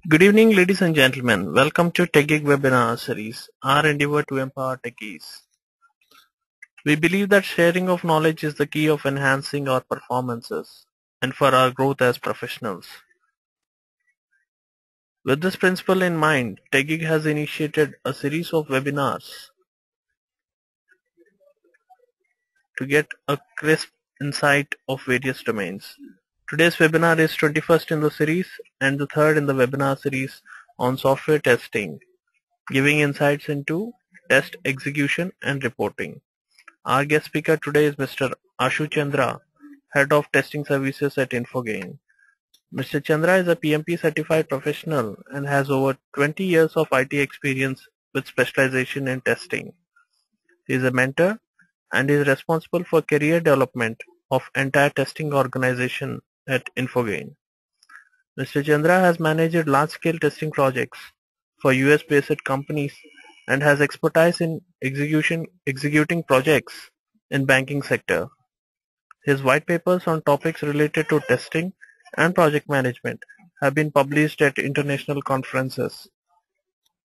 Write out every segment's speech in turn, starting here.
Good evening, ladies and gentlemen. Welcome to TechGig webinar series, our endeavor to empower techies. We believe that sharing of knowledge is the key of enhancing our performances and for our growth as professionals. With this principle in mind, TechGig has initiated a series of webinars to get a crisp insight of various domains. Today's webinar is 21st in the series and the third in the webinar series on software testing, giving insights into test execution and reporting. Our guest speaker today is Mr. Ashu Chandra, Head of Testing Services at Infogain. Mr. Chandra is a PMP certified professional and has over 20 years of IT experience with specialization in testing. He is a mentor and is responsible for career development of entire testing organization at Infogain. Mr. Chandra has managed large-scale testing projects for US-based companies and has expertise in executing projects in banking sector. His white papers on topics related to testing and project management have been published at international conferences.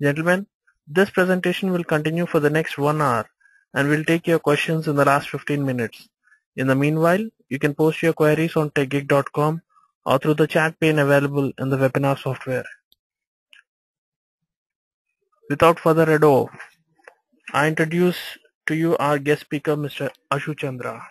Gentlemen, this presentation will continue for the next 1 hour and will take your questions in the last 15 minutes. In the meanwhile, you can post your queries on techgeek.com or through the chat pane available in the webinar software. Without further ado, I introduce to you our guest speaker, Mr. Ashu Chandra.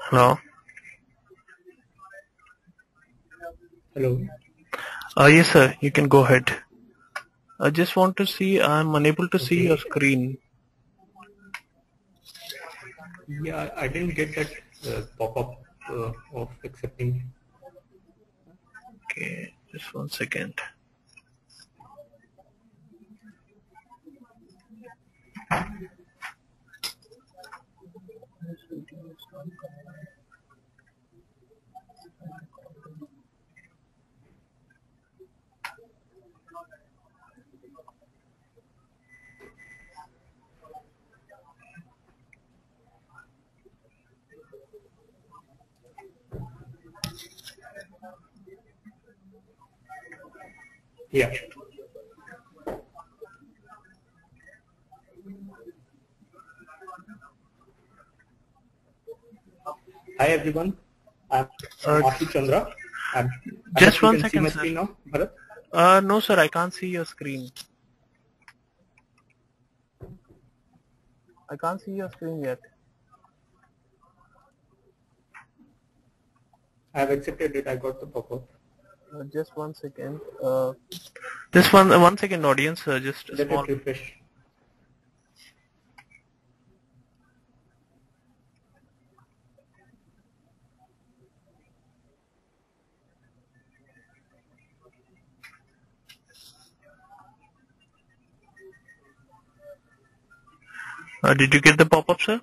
Hello. Hello. Yes, sir. You can go ahead. I just want to see. I'm unable to see your screen. Yeah, I didn't get that pop-up of accepting. Okay, just 1 second. Yeah. Hi everyone. I'm Ashu Chandra. Just I 1 hope you can see second, my sir. screen now, Bharat? No, sir. I can't see your screen. I can't see your screen yet. I have accepted it. I got the pop-up. Just 1 second. This 1 second, audience. Just Let small. it refresh. Did you get the pop-up, sir?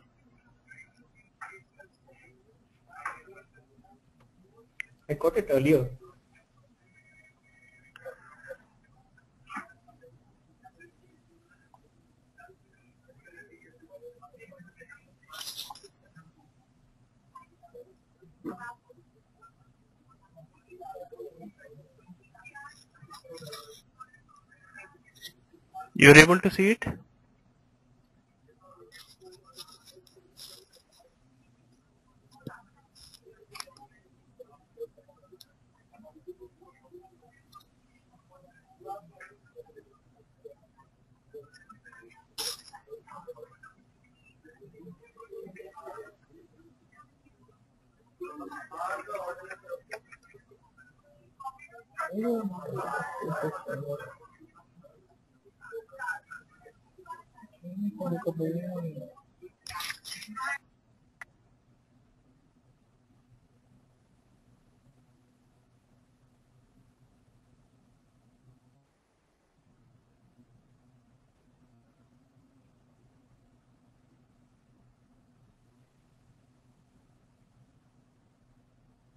I got it earlier. You're able to see it?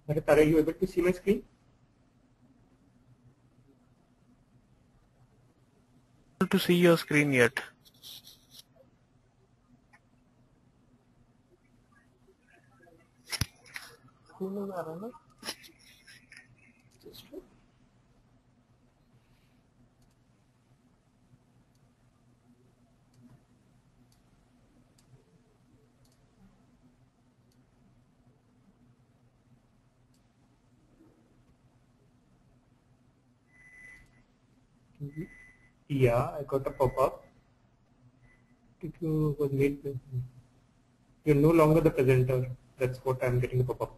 Bharat, are you able to see my screen? To see your screen yet. Yeah, I got a pop-up. Was made. You're no longer the presenter. That's what I'm getting a pop-up.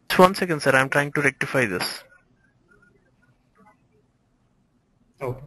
Just 1 second, sir. I'm trying to rectify this. Okay.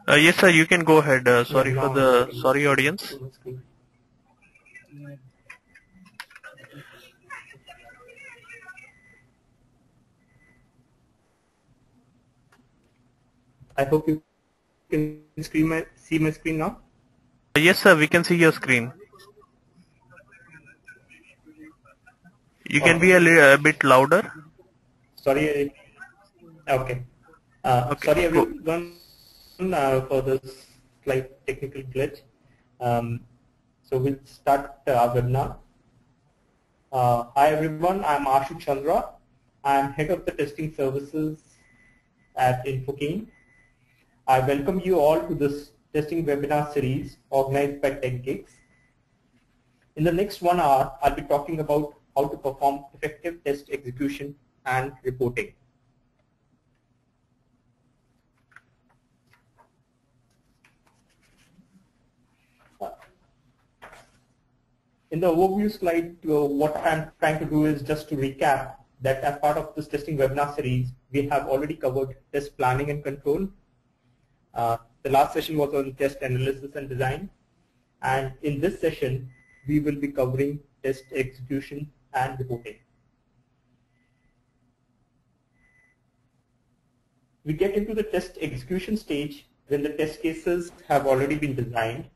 Yes, sir. You can go ahead. Yeah, Sorry for now I'm the getting sorry audience. to my screen. I hope you can see my screen now. Yes, sir. We can see your screen. You can be a bit louder. Sorry. Okay. Okay. Sorry Go. everyone for this slight technical glitch. So we'll start our webinar. Hi everyone, I'm Ashu Chandra. I'm head of the testing services at Infokeen. I welcome you all to this testing webinar series organized by TechGigs. In the next 1 hour, I'll be talking about how to perform effective test execution and reporting. In the overview slide, what I'm trying to do is just to recap that as part of this testing webinar series, we have already covered test planning and control. The last session was on test analysis and design. And in this session, we will be covering test execution and reporting. We get into the test execution stage when the test cases have already been designed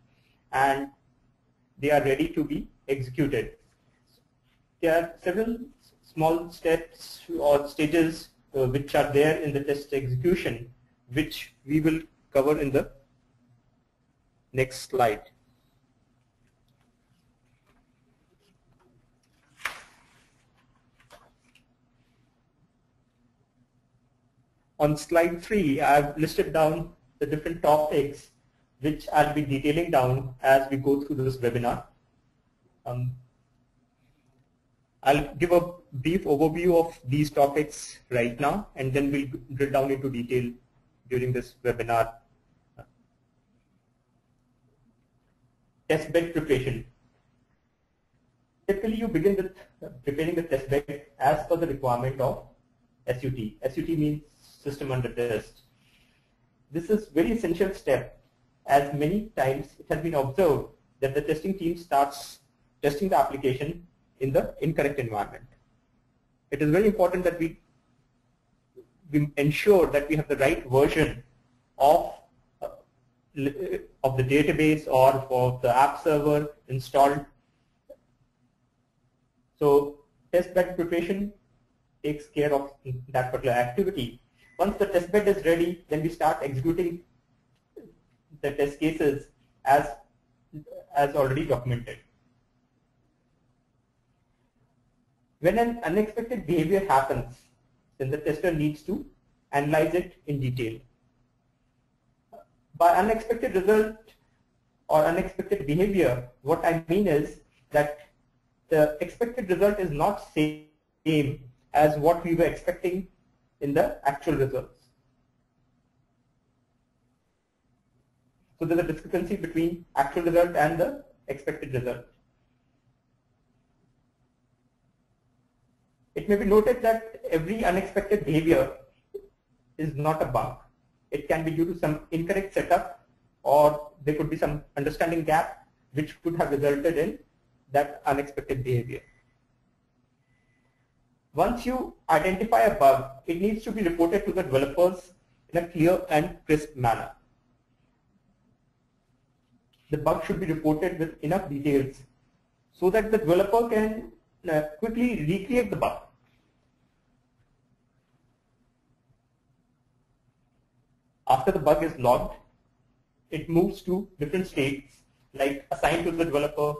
and they are ready to be executed. There are several small steps or stages which are there in the test execution, which we will cover in the next slide. On slide 3, I've listed down the different topics which I'll be detailing down as we go through this webinar. I'll give a brief overview of these topics right now, and then we'll drill down into detail during this webinar. Test bed preparation. Typically, you begin with preparing the test bed as per the requirement of SUT. SUT means system under test. This is very essential step, as many times it has been observed that the testing team starts testing the application in the incorrect environment. It is very important that we ensure that we have the right version of the database or for the app server installed. So test bed preparation takes care of that particular activity. Once the test bed is ready, then we start executing the test cases as already documented. When an unexpected behavior happens, then the tester needs to analyze it in detail. By unexpected result or unexpected behavior, what I mean is that the expected result is not same as what we were expecting in the actual results. So there's a discrepancy between actual result and the expected result. It may be noted that every unexpected behavior is not a bug. It can be due to some incorrect setup, or there could be some understanding gap which could have resulted in that unexpected behavior. Once you identify a bug, it needs to be reported to the developers in a clear and crisp manner. The bug should be reported with enough details so that the developer can quickly recreate the bug. After the bug is logged, it moves to different states like assigned to the developer,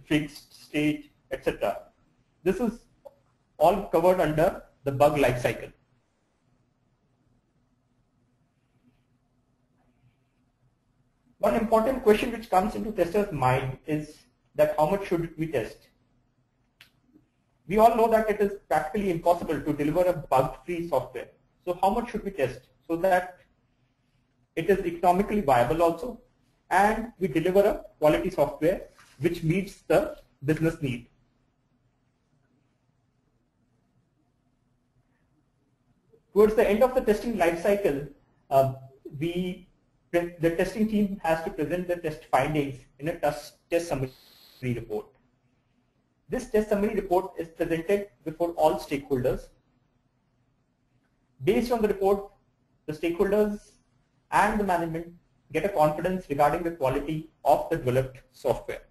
fixed state, etc. This is all covered under the bug lifecycle. One important question which comes into testers' mind is that how much should we test? We all know that it is practically impossible to deliver a bug-free software. So how much should we test so that it is economically viable also, and we deliver a quality software which meets the business need? Towards the end of the testing life cycle, the testing team has to present the test findings in a test summary report. This test summary report is presented before all stakeholders. Based on the report, the stakeholders and the management get a confidence regarding the quality of the developed software.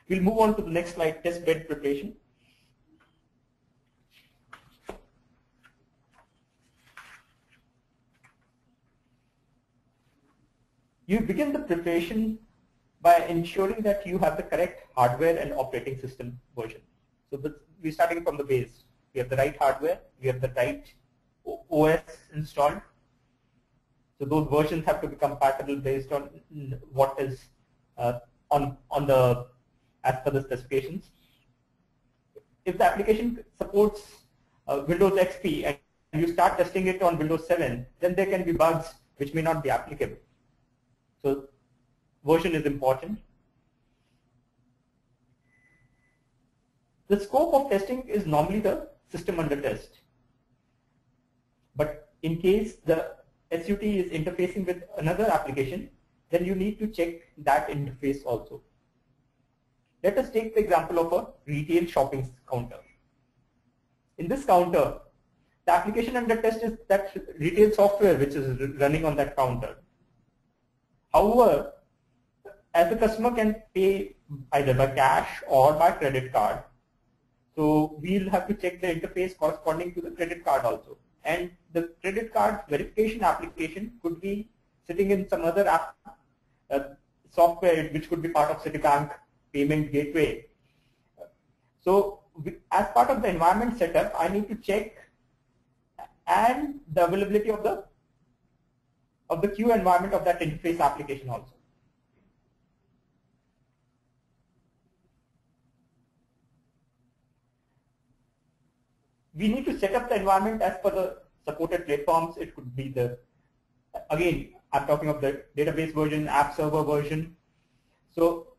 We'll move on to the next slide, test bed preparation. You begin the preparation by ensuring that you have the correct hardware and operating system version. So we're starting from the base. We have the right hardware, we have the right OS installed. So those versions have to be compatible based on what is as per the specifications. If the application supports Windows XP and you start testing it on Windows 7, then there can be bugs which may not be applicable. So version is important. The scope of testing is normally the system under test. But in case the SUT is interfacing with another application, then you need to check that interface also. Let us take the example of a retail shopping counter. In this counter, the application under test is that retail software which is running on that counter. However, as the customer can pay either by cash or by credit card, so we'll have to check the interface corresponding to the credit card also. And the credit card verification application could be sitting in some other app, software which could be part of Citibank payment gateway. So as part of the environment setup, I need to check and the availability of the of the queue environment of that interface application also. We need to set up the environment as per the supported platforms. It could be the, again, I'm talking of the database version, app server version. So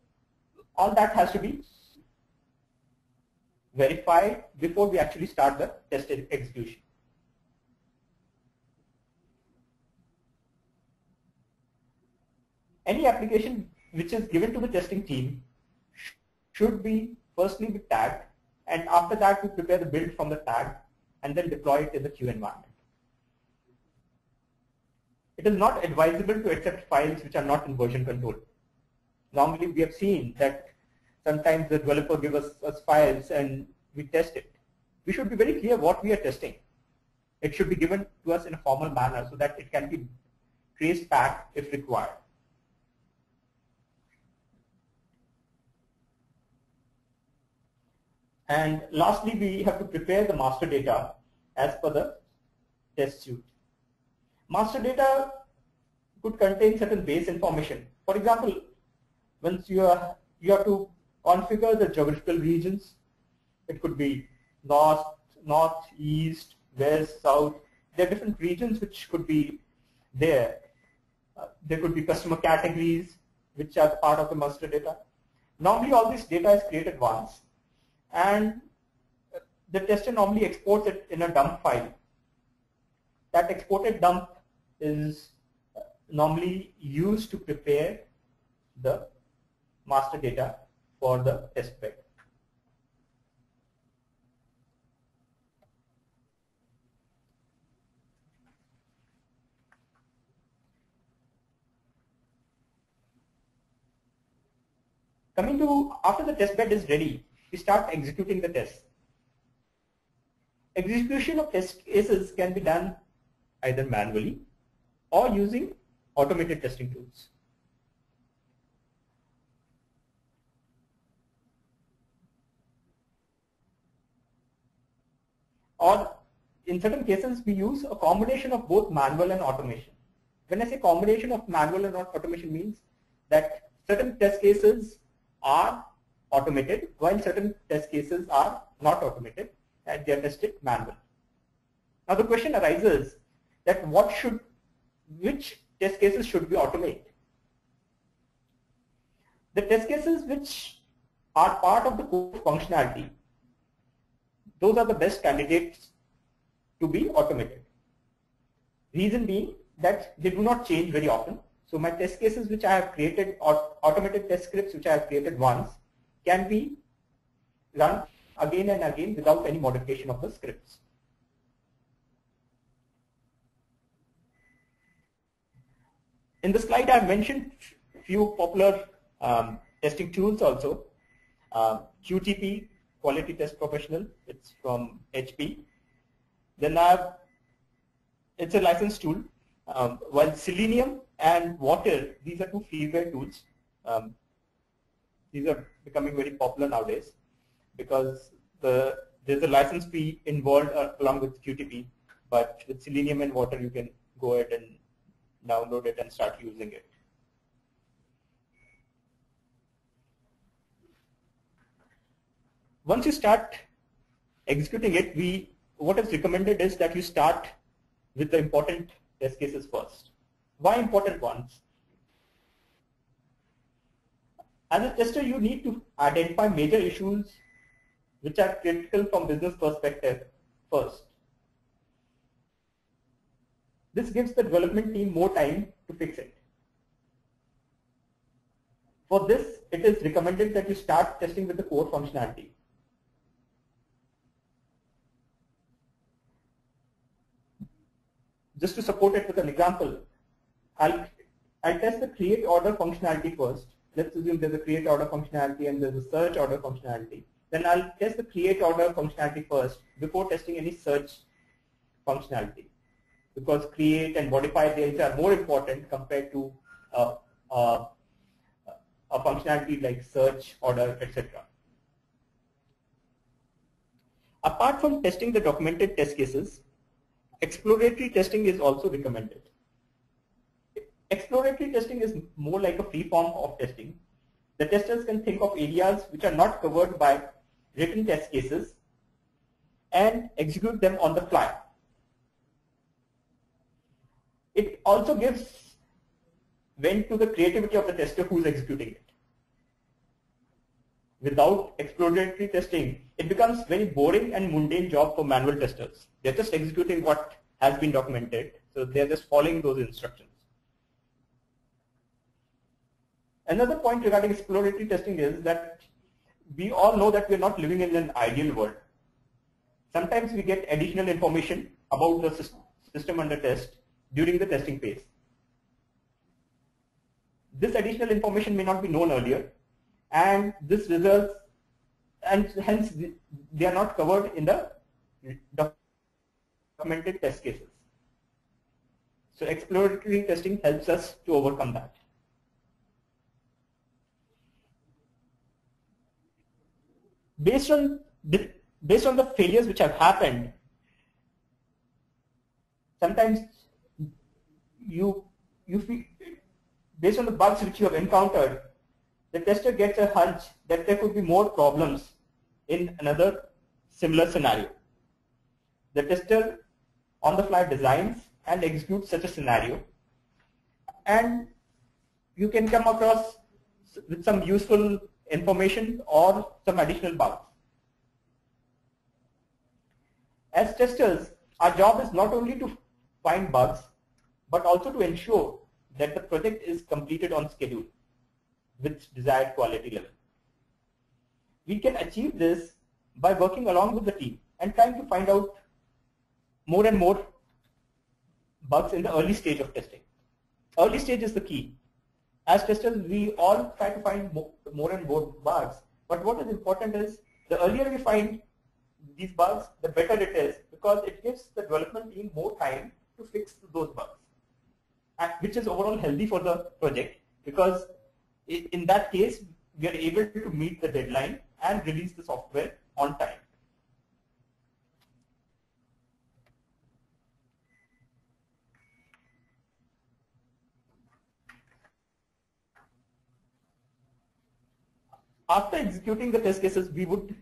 all that has to be verified before we actually start the test execution. Any application which is given to the testing team should be firstly be tagged, and after that we prepare the build from the tag and then deploy it in the queue environment. It is not advisable to accept files which are not in version control. Normally we have seen that sometimes the developer gives us files and we test it. We should be very clear what we are testing. It should be given to us in a formal manner so that it can be traced back if required. And lastly, we have to prepare the master data as per the test suite. Master data could contain certain base information. For example, once you have to configure the geographical regions. It could be north, east, west, south. There are different regions which could be there. There could be customer categories which are part of the master data. Normally all this data is created once, and the tester normally exports it in a dump file. That exported dump is normally used to prepare the master data for the test bed. Coming to after the test bed is ready, we start executing the test. Execution of test cases can be done either manually or using automated testing tools. Or in certain cases, we use a combination of both manual and automation. When I say combination of manual and automation means that certain test cases are automated while certain test cases are not automated and they are tested manually. Now the question arises that which test cases should we automate? The test cases which are part of the core functionality, those are the best candidates to be automated. Reason being that they do not change very often. So my test cases which I have created, or automated test scripts which I have created once, can be run again and again without any modification of the scripts. In the slide I have mentioned few popular testing tools also. QTP, Quality Test Professional, it's from HP. Then it's a licensed tool. While Selenium and Water, these are two freeware tools. These are becoming very popular nowadays because there's a license fee involved along with QTP, but with Selenium and Water you can go ahead and download it and start using it. Once you start executing it, what is recommended is that you start with the important test cases first. Why important ones? As a tester, you need to identify major issues which are critical from business perspective first. This gives the development team more time to fix it. For this, it is recommended that you start testing with the core functionality. Just to support it with an example, I'll test the create order functionality first. Let's assume there's a create order functionality and there's a search order functionality. Then I'll test the create order functionality first before testing any search functionality, because create and modify these are more important compared to a functionality like search, order, etc. Apart from testing the documented test cases, exploratory testing is also recommended. Exploratory testing is more like a free form of testing. The testers can think of areas which are not covered by written test cases and execute them on the fly. It also gives vent to the creativity of the tester who is executing it. Without exploratory testing, it becomes very boring and mundane job for manual testers. They're just executing what has been documented, so they're just following those instructions. Another point regarding exploratory testing is that we all know that we're not living in an ideal world. Sometimes we get additional information about the system under test during the testing phase. This additional information may not be known earlier, and this results, and hence they are not covered in the documented test cases. So exploratory testing helps us to overcome that. Based on the failures which have happened, sometimes you feel, based on the bugs which you have encountered, the tester gets a hunch that there could be more problems in another similar scenario. The tester on the fly designs and executes such a scenario, and you can come across with some useful information or some additional bugs. As testers, our job is not only to find bugs, but also to ensure that the project is completed on schedule with desired quality level. We can achieve this by working along with the team and trying to find out more and more bugs in the early stage of testing. Early stage is the key. As testers, we all try to find more and more bugs, but what is important is the earlier we find these bugs, the better it is, because it gives the development team more time to fix those bugs, which is overall healthy for the project, because in that case we are able to meet the deadline and release the software on time. After executing the test cases, we would,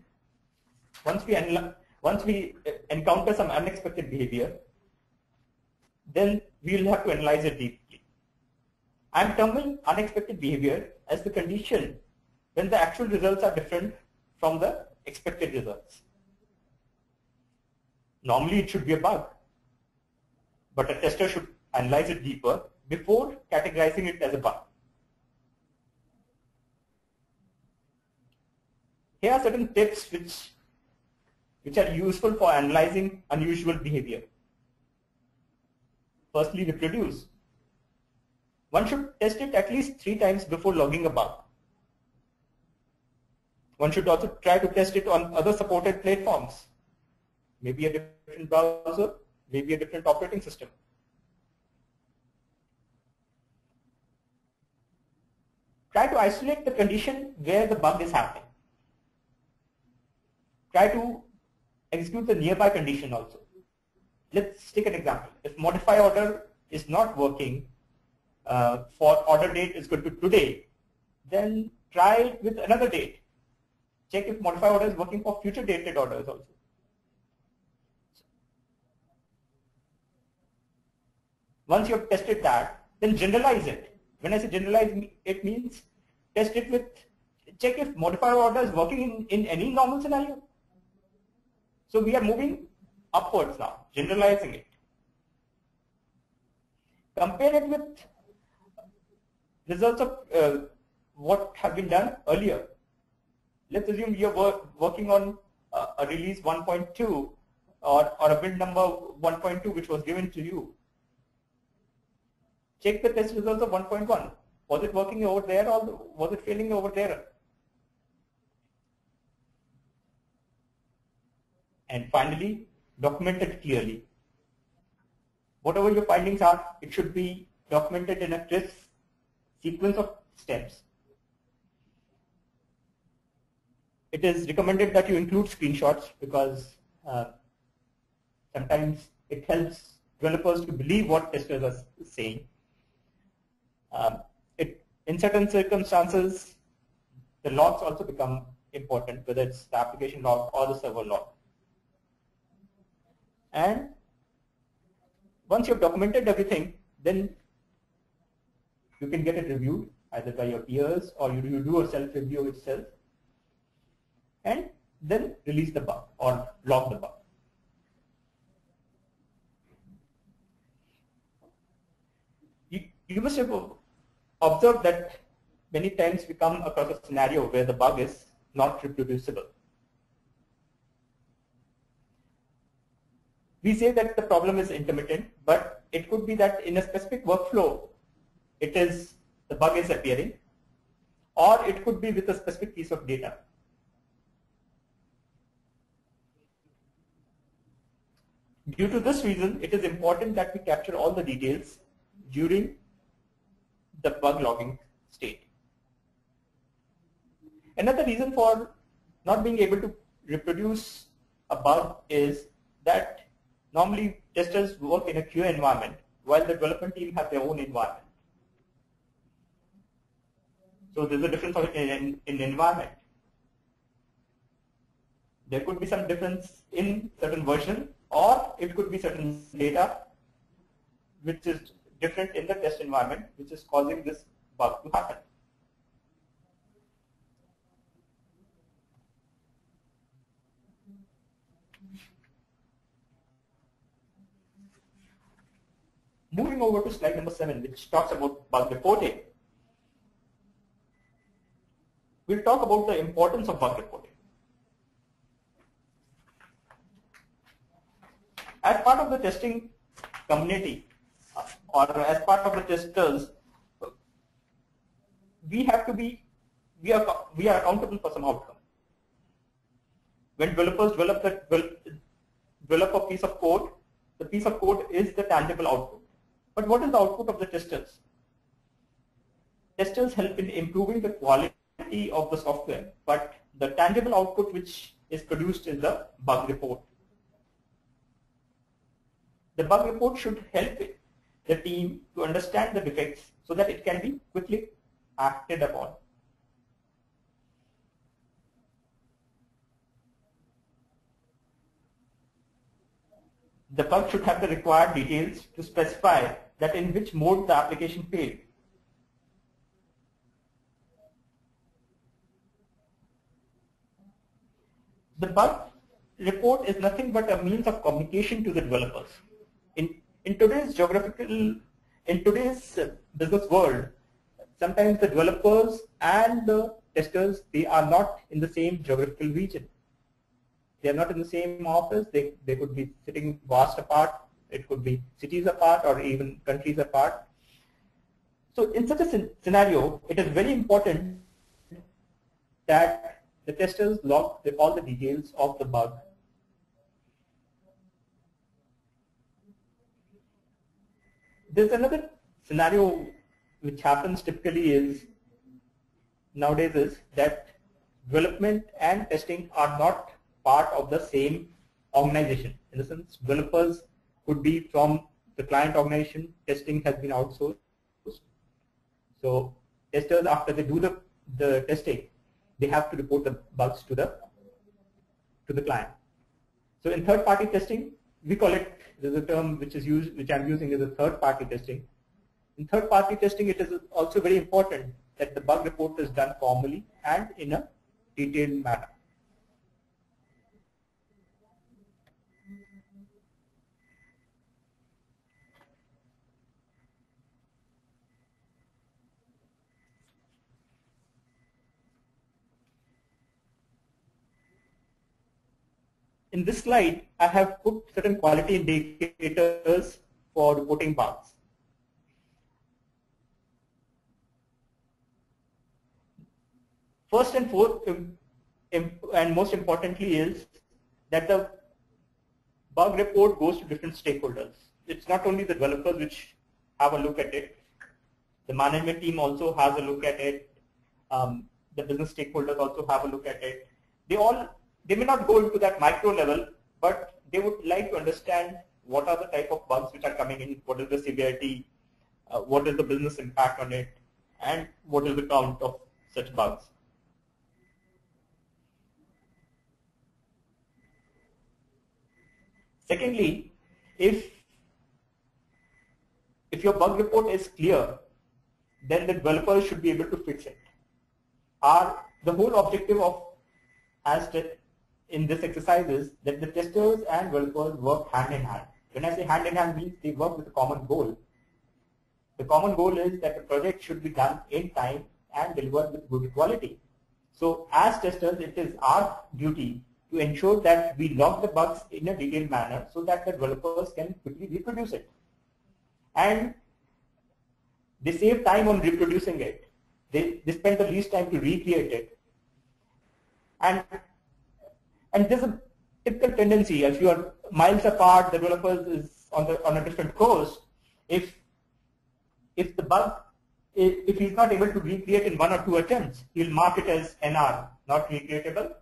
once we encounter some unexpected behavior, then we will have to analyze it deeply. I am terming unexpected behavior as the condition when the actual results are different from the expected results. Normally it should be a bug, but a tester should analyze it deeper before categorizing it as a bug. Here are certain tips which are useful for analyzing unusual behavior. Firstly, reproduce. One should test it at least 3 times before logging a bug. One should also try to test it on other supported platforms, maybe a different browser, maybe a different operating system. Try to isolate the condition where the bug is happening. Try to execute the nearby condition also. Let's take an example. If modify order is not working for order date is good to today, then try it with another date. Check if modify order is working for future dated orders also. Once you have tested that, then generalize it. When I say generalize, it means test it with, check if modify order is working in any normal scenario. So we are moving upwards now, generalizing it. Compare it with results of what have been done earlier. Let's assume you are working on a release 1.2 or a build number 1.2 which was given to you. Check the test results of 1.1. Was it working over there or was it failing over there? And finally, document it clearly. Whatever your findings are, it should be documented in a crisp sequence of steps. It is recommended that you include screenshots because sometimes it helps developers to believe what testers are saying. In certain circumstances, the logs also become important, whether it's the application log or the server log. And once you've documented everything, then you can get it reviewed either by your peers or you do a self-review itself, and then release the bug or log the bug. You must have observed that many times we come across a scenario where the bug is not reproducible. We say that the problem is intermittent, but it could be that in a specific workflow, the bug is appearing, or it could be with a specific piece of data. Due to this reason, it is important that we capture all the details during the bug logging state. Another reason for not being able to reproduce a bug is that normally testers work in a QA environment while the development team has their own environment. So there's a difference in environment. There could be some difference in certain version, or it could be certain data which is different in the test environment, which is causing this bug to happen. Moving over to slide number 7, which talks about bug reporting. We'll talk about the importance of bug reporting. As part of the testing community, or as part of the testers, we are accountable for some outcome. When developers develop a piece of code, the piece of code is the tangible output. But what is the output of the testers? Testers help in improving the quality of the software, but the tangible output which is produced is the bug report. The bug report should help the team to understand the defects so that it can be quickly acted upon. The bug should have the required details to specify that in which mode the application failed. The bug report is nothing but a means of communication to the developers. In today's business world, sometimes the developers and the testers, they are not in the same geographical region. They are not in the same office. They could be sitting vast apart. It could be cities apart or even countries apart. So in such a scenario, it is very important that the testers log all the details of the bug. There's another scenario which happens typically nowadays is that development and testing are not part of the same organization. In the sense, developers could be from the client organization, testing has been outsourced. So testers, after they do the testing, they have to report the bugs to the client. So in third-party testing, we call it, there's a term which I'm using is a third-party testing. In third-party testing, it is also very important that the bug report is done formally and in a detailed manner. In this slide, I have put certain quality indicators for reporting bugs. First and most importantly is that the bug report goes to different stakeholders. It's not only the developers which have a look at it. The management team also has a look at it. The business stakeholders also have a look at it. They may not go into that micro level, but they would like to understand what are the type of bugs which are coming in, what is the severity, what is the business impact on it, and what is the count of such bugs. Secondly, if your bug report is clear, then the developers should be able to fix it. The whole objective of in this exercise is that the testers and developers work hand in hand. When I say hand in hand, means they work with a common goal. The common goal is that the project should be done in time and delivered with good quality. So as testers, it is our duty to ensure that we log the bugs in a detailed manner so that the developers can quickly reproduce it. And they save time on reproducing it. They spend the least time to recreate it. And there's a typical tendency, if you are miles apart, the developers is on a different coast. If the bug, if he's not able to recreate in 1 or 2 attempts, he'll mark it as NR, not recreatable,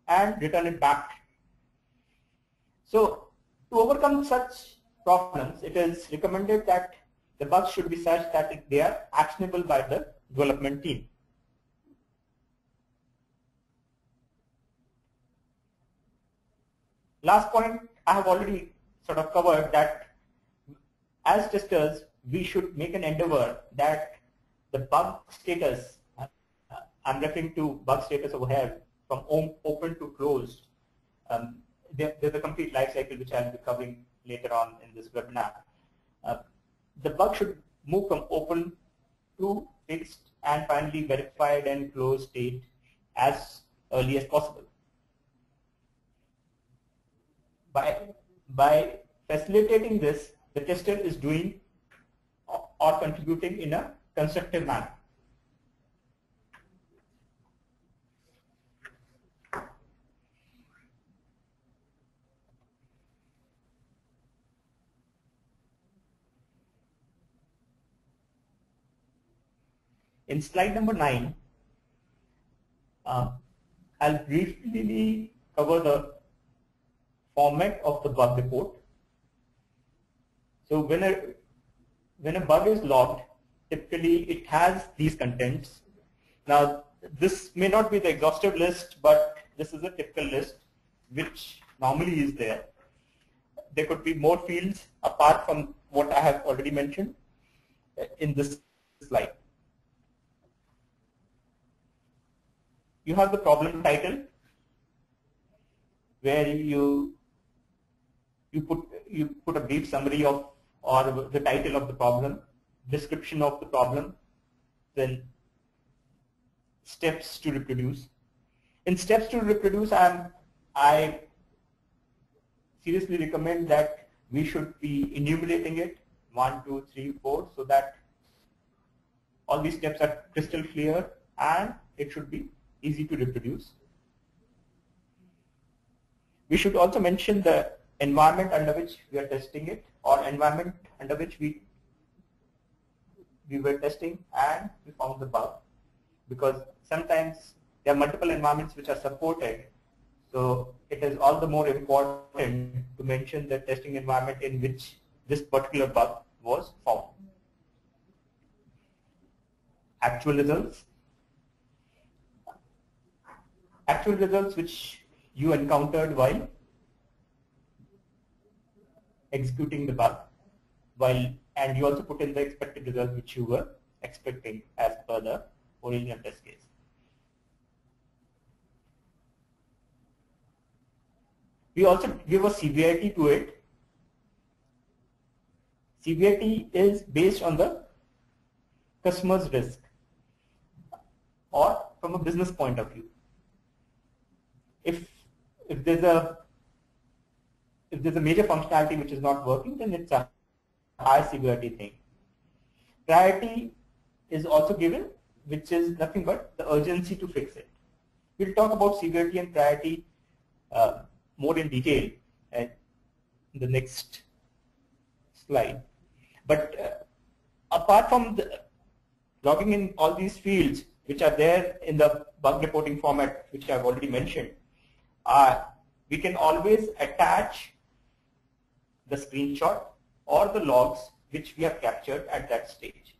and return it back. So to overcome such problems, it is recommended that the bugs should be such that they are actionable by the development team. Last point, I have already sort of covered that as testers, we should make an endeavor that the bug status, I'm referring to bug status over here, from open to closed. There's a complete life cycle which I'll be covering later on in this webinar. The bug should move from open to fixed and finally verified and closed state as early as possible. By facilitating this, the tester is doing or contributing in a constructive manner. In slide number 9, I'll briefly cover the format of the bug report. So when a bug is logged, typically it has these contents. Now this may not be the exhaustive list, but this is a typical list which normally is there. There could be more fields apart from what I have already mentioned in this slide. You have the problem title, where you put a brief summary of or the title of the problem, description of the problem, then steps to reproduce. In steps to reproduce, I seriously recommend that we should be enumerating it 1, 2, 3, 4, so that all these steps are crystal clear and it should be easy to reproduce. We should also mention the environment under which we are testing it, or environment under which we were testing and we found the bug, because sometimes there are multiple environments which are supported, so it is all the more important to mention the testing environment in which this particular bug was found. Actual results. Actual results which you encountered while executing the bug, and you also put in the expected results which you were expecting as per the original test case. We also give a severity to it. Severity is based on the customer's risk or from a business point of view. If there's a major functionality which is not working, then it's a high severity thing. Priority is also given, which is nothing but the urgency to fix it. We'll talk about severity and priority more in detail in the next slide. But apart from logging in all these fields which are there in the bug reporting format which I've already mentioned, we can always attach the screenshot or the logs which we have captured at that stage.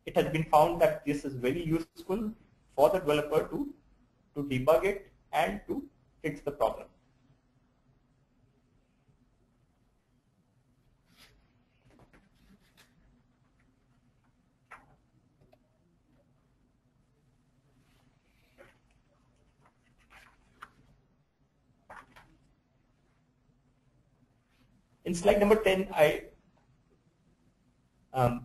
It has been found that this is very useful for the developer to debug it and to fix the problem. In slide number 10, I'll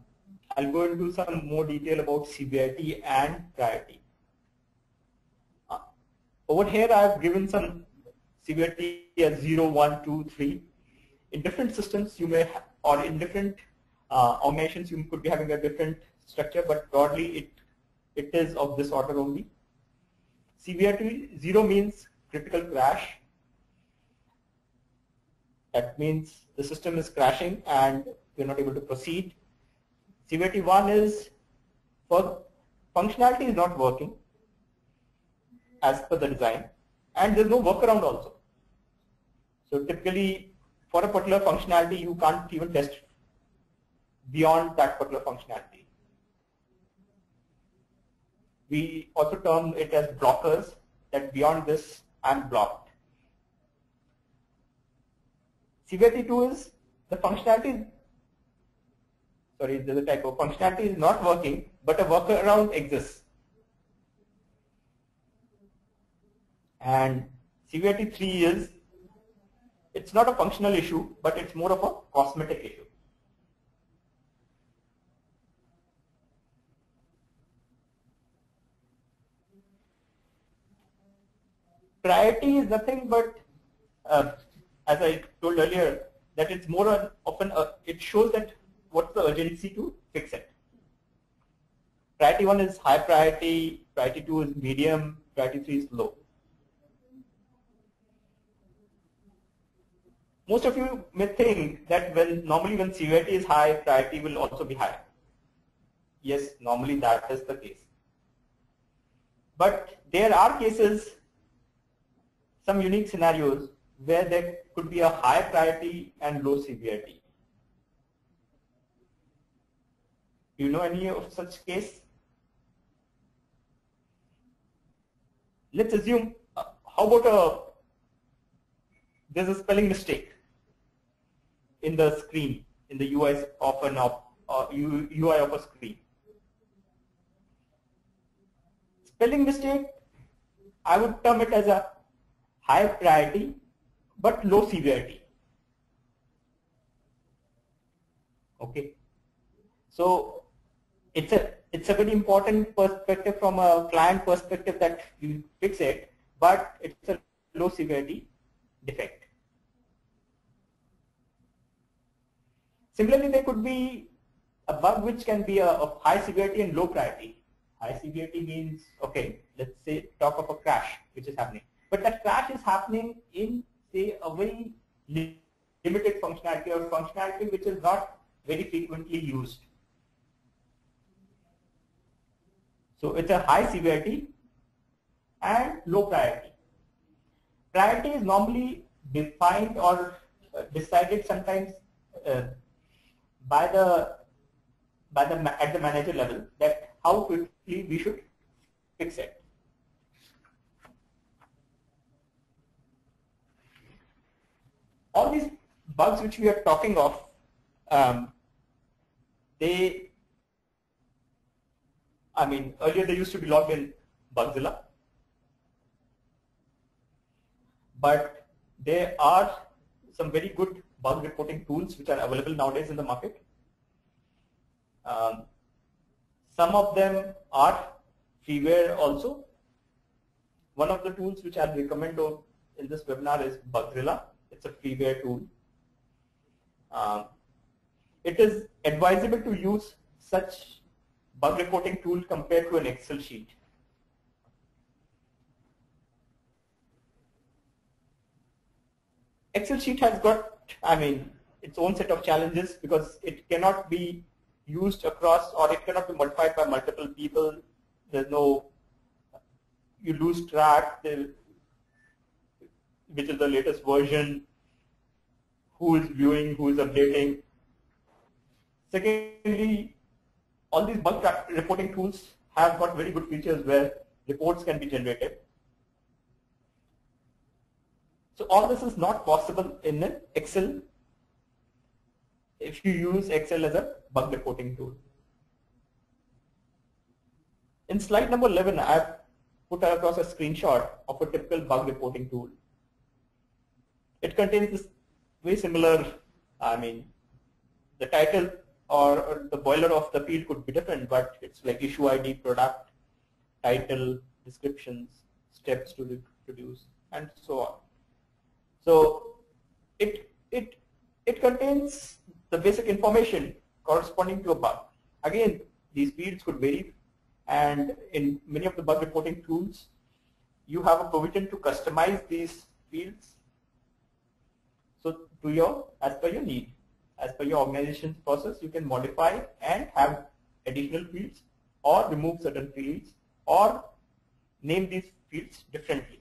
go into some more detail about severity and priority. Over here, I've given some severity as 0, 1, 2, 3. In different systems, you may have, or in different organizations, you could be having a different structure, but broadly, it is of this order only. Severity 0 means critical crash. That means the system is crashing and you're not able to proceed. Severity 1 is for functionality is not working as per the design, and there's no workaround also. So typically, for a particular functionality, you can't even test beyond that particular functionality. We also term it as blockers, that beyond this, I'm blocked. Severity 2 is the functionality, sorry, there's a typo, functionality is not working, but a workaround exists. And severity 3 is, it's not a functional issue, but it's more of a cosmetic issue. Priority is nothing but, as I told earlier, that it's more often, it shows that what's the urgency to fix it. Priority 1 is high priority, priority 2 is medium, priority 3 is low. Most of you may think that normally when severity is high, priority will also be high. Yes, normally that is the case. But there are cases, some unique scenarios where there could be a high priority and low severity. Do you know any of such case? Let's assume, how about there's a spelling mistake in the screen, in the UI of a screen. Spelling mistake, I would term it as a high priority but low severity. Okay, so it's a very important perspective from a client perspective that you fix it, but it's a low severity defect. Similarly, there could be a bug which can be of high severity and low priority. High severity means, okay, let's say talk of a crash which is happening, but that crash is happening in, say, a very limited functionality or functionality which is not very frequently used. So it's a high severity and low priority. Priority is normally defined or decided sometimes at the manager level, that how quickly we should fix it. All these bugs which we are talking of, earlier they used to be logged in Bugzilla, but there are some very good bug reporting tools which are available nowadays in the market. Some of them are freeware also. One of the tools which I'll recommend in this webinar is Bugzilla. It's a freeware tool. It is advisable to use such bug reporting tool compared to an Excel sheet. Excel sheet has got, its own set of challenges because it cannot be used across, or it cannot be modified by multiple people. There's no, you lose track, which is the latest version, who is viewing, who is updating. Secondly, all these bug reporting tools have got very good features where reports can be generated. So all this is not possible in an Excel if you use Excel as a bug reporting tool. In slide number 11, I have put across a screenshot of a typical bug reporting tool. It contains this very similar, the title or the boiler of the field could be different, but it's like issue ID, product, title, descriptions, steps to reproduce, and so on. So it contains the basic information corresponding to a bug. Again, these fields could vary, and in many of the bug reporting tools, you have a provision to customize these fields so as per your need. As per your organization's process, you can modify and have additional fields or remove certain fields or name these fields differently.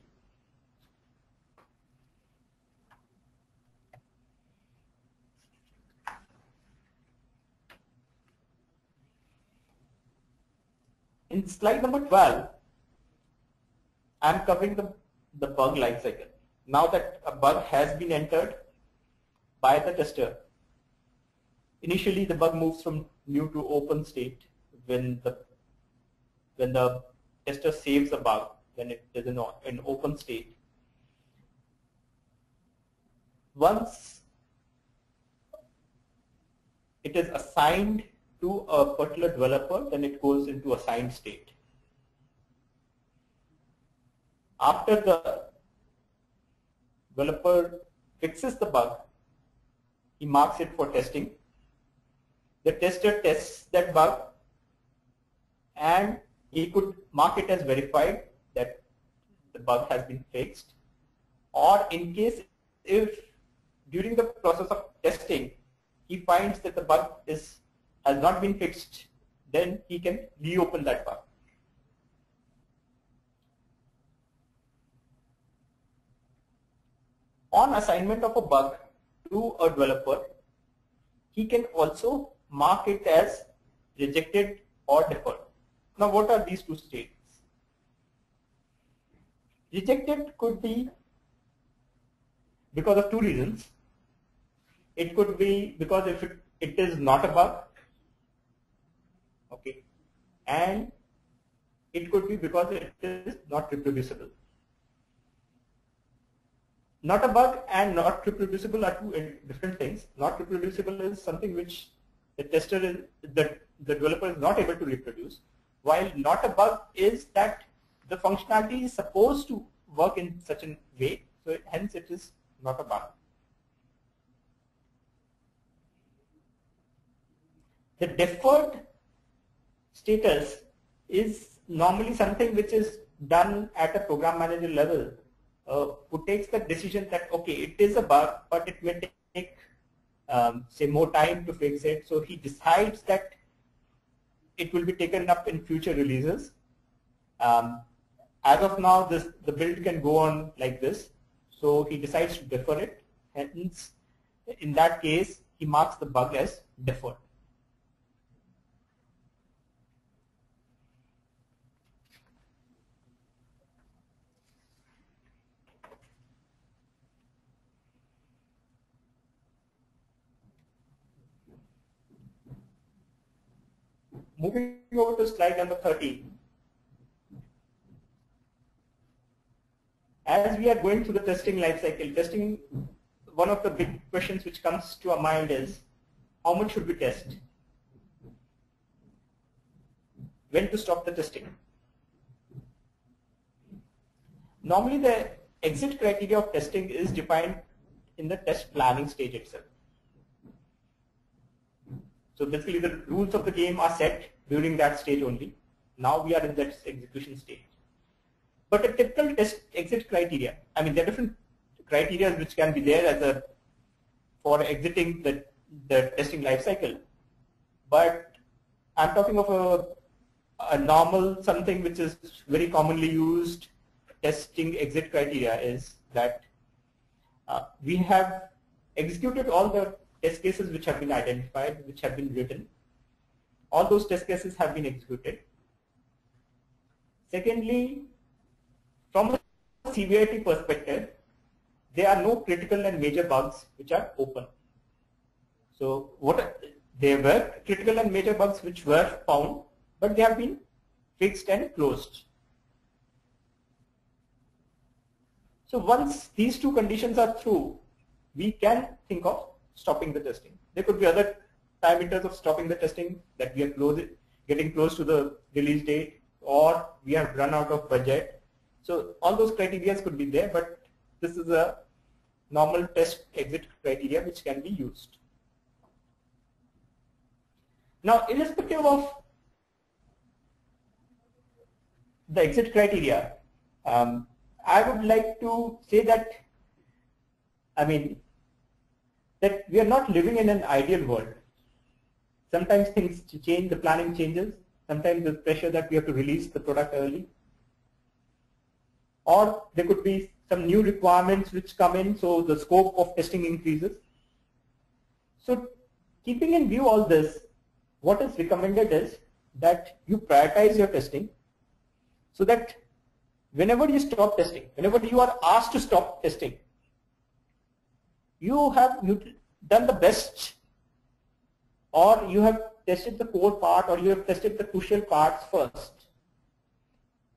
In slide number 12, I am covering the bug lifecycle. Now that a bug has been entered by the tester, initially the bug moves from new to open state when the tester saves a bug, when it is in open state. Once it is assigned to a particular developer, then it goes into assigned state. After the developer fixes the bug, he marks it for testing. The tester tests that bug and he could mark it as verified that the bug has been fixed, or in case if during the process of testing he finds that the bug has not been fixed, then he can reopen that bug. On assignment of a bug to a developer, he can also mark it as rejected or deferred. Now, what are these two states? Rejected could be because of two reasons. It could be because if it is not a bug, okay, and it could be because it is not reproducible. Not a bug and not reproducible are two different things. Not reproducible is something which the developer is not able to reproduce, while not a bug is that the functionality is supposed to work in such a way, so hence it is not a bug. The deferred status is normally something which is done at a program manager level, who takes the decision that okay, it is a bug, but it may take say more time to fix it. So he decides that it will be taken up in future releases. As of now, the build can go on like this, so he decides to defer it. Hence, in that case, he marks the bug as deferred. Moving over to slide number 13. As we are going through the testing lifecycle, one of the big questions which comes to our mind is, how much should we test? When to stop the testing? Normally the exit criteria of testing is defined in the test planning stage itself. So basically the rules of the game are set during that stage only. Now we are in that execution stage. But a typical test exit criteria, I mean there are different criteria which can be there for exiting the testing life cycle. But I'm talking of a normal, something which is very commonly used testing exit criteria is that we have executed all the test cases which have been identified, which have been written. All those test cases have been executed. Secondly, from a severity perspective, there are no critical and major bugs which are open. So there were critical and major bugs which were found, but they have been fixed and closed. So once these two conditions are through, we can think of stopping the testing. There could be other parameters of stopping the testing, that we are getting close to the release date, or we have run out of budget. So all those criteria could be there, but this is a normal test exit criteria which can be used. Now, irrespective of the exit criteria, I would like to say that, that we are not living in an ideal world. Sometimes things change, the planning changes. Sometimes there's pressure that we have to release the product early. Or there could be some new requirements which come in, so the scope of testing increases. So keeping in view all this, what is recommended is that you prioritize your testing so that whenever you stop testing, whenever you are asked to stop testing, you have done the best, or you have tested the core part, or you have tested the crucial parts first,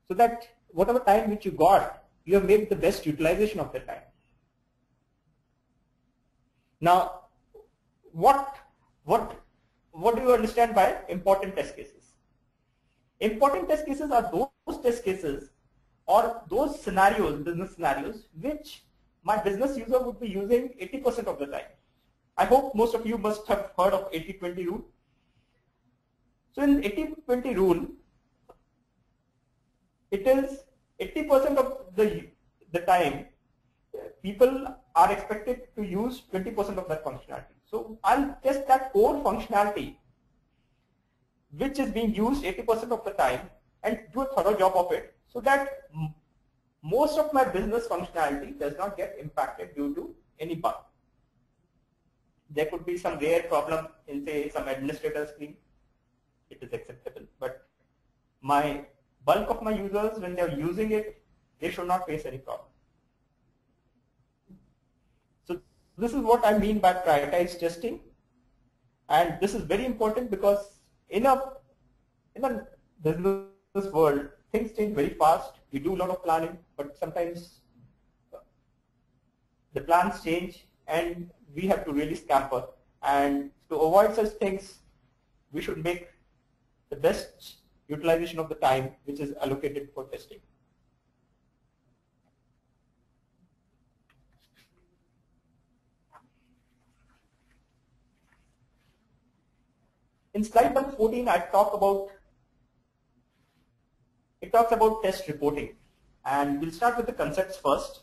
so that whatever time which you got, you have made the best utilization of the time. Now, what do you understand by important test cases? Important test cases are those test cases or those scenarios, business scenarios, which my business user would be using 80% of the time. I hope most of you must have heard of 80-20 rule. So in 80-20 rule, it is 80% of the time people are expected to use 20% of that functionality. So I'll test that core functionality which is being used 80% of the time and do a thorough job of it, so that most of my business functionality does not get impacted due to any bug. There could be some rare problem in, say, some administrator screen. It is acceptable, but my bulk of my users, when they are using it, they should not face any problem. So this is what I mean by prioritized testing, and this is very important because in a business world, things change very fast. We do a lot of planning, but sometimes the plans change and we have to really scamper. And to avoid such things, we should make the best utilization of the time which is allocated for testing. In slide number 14, it talks about test reporting, and we'll start with the concepts first.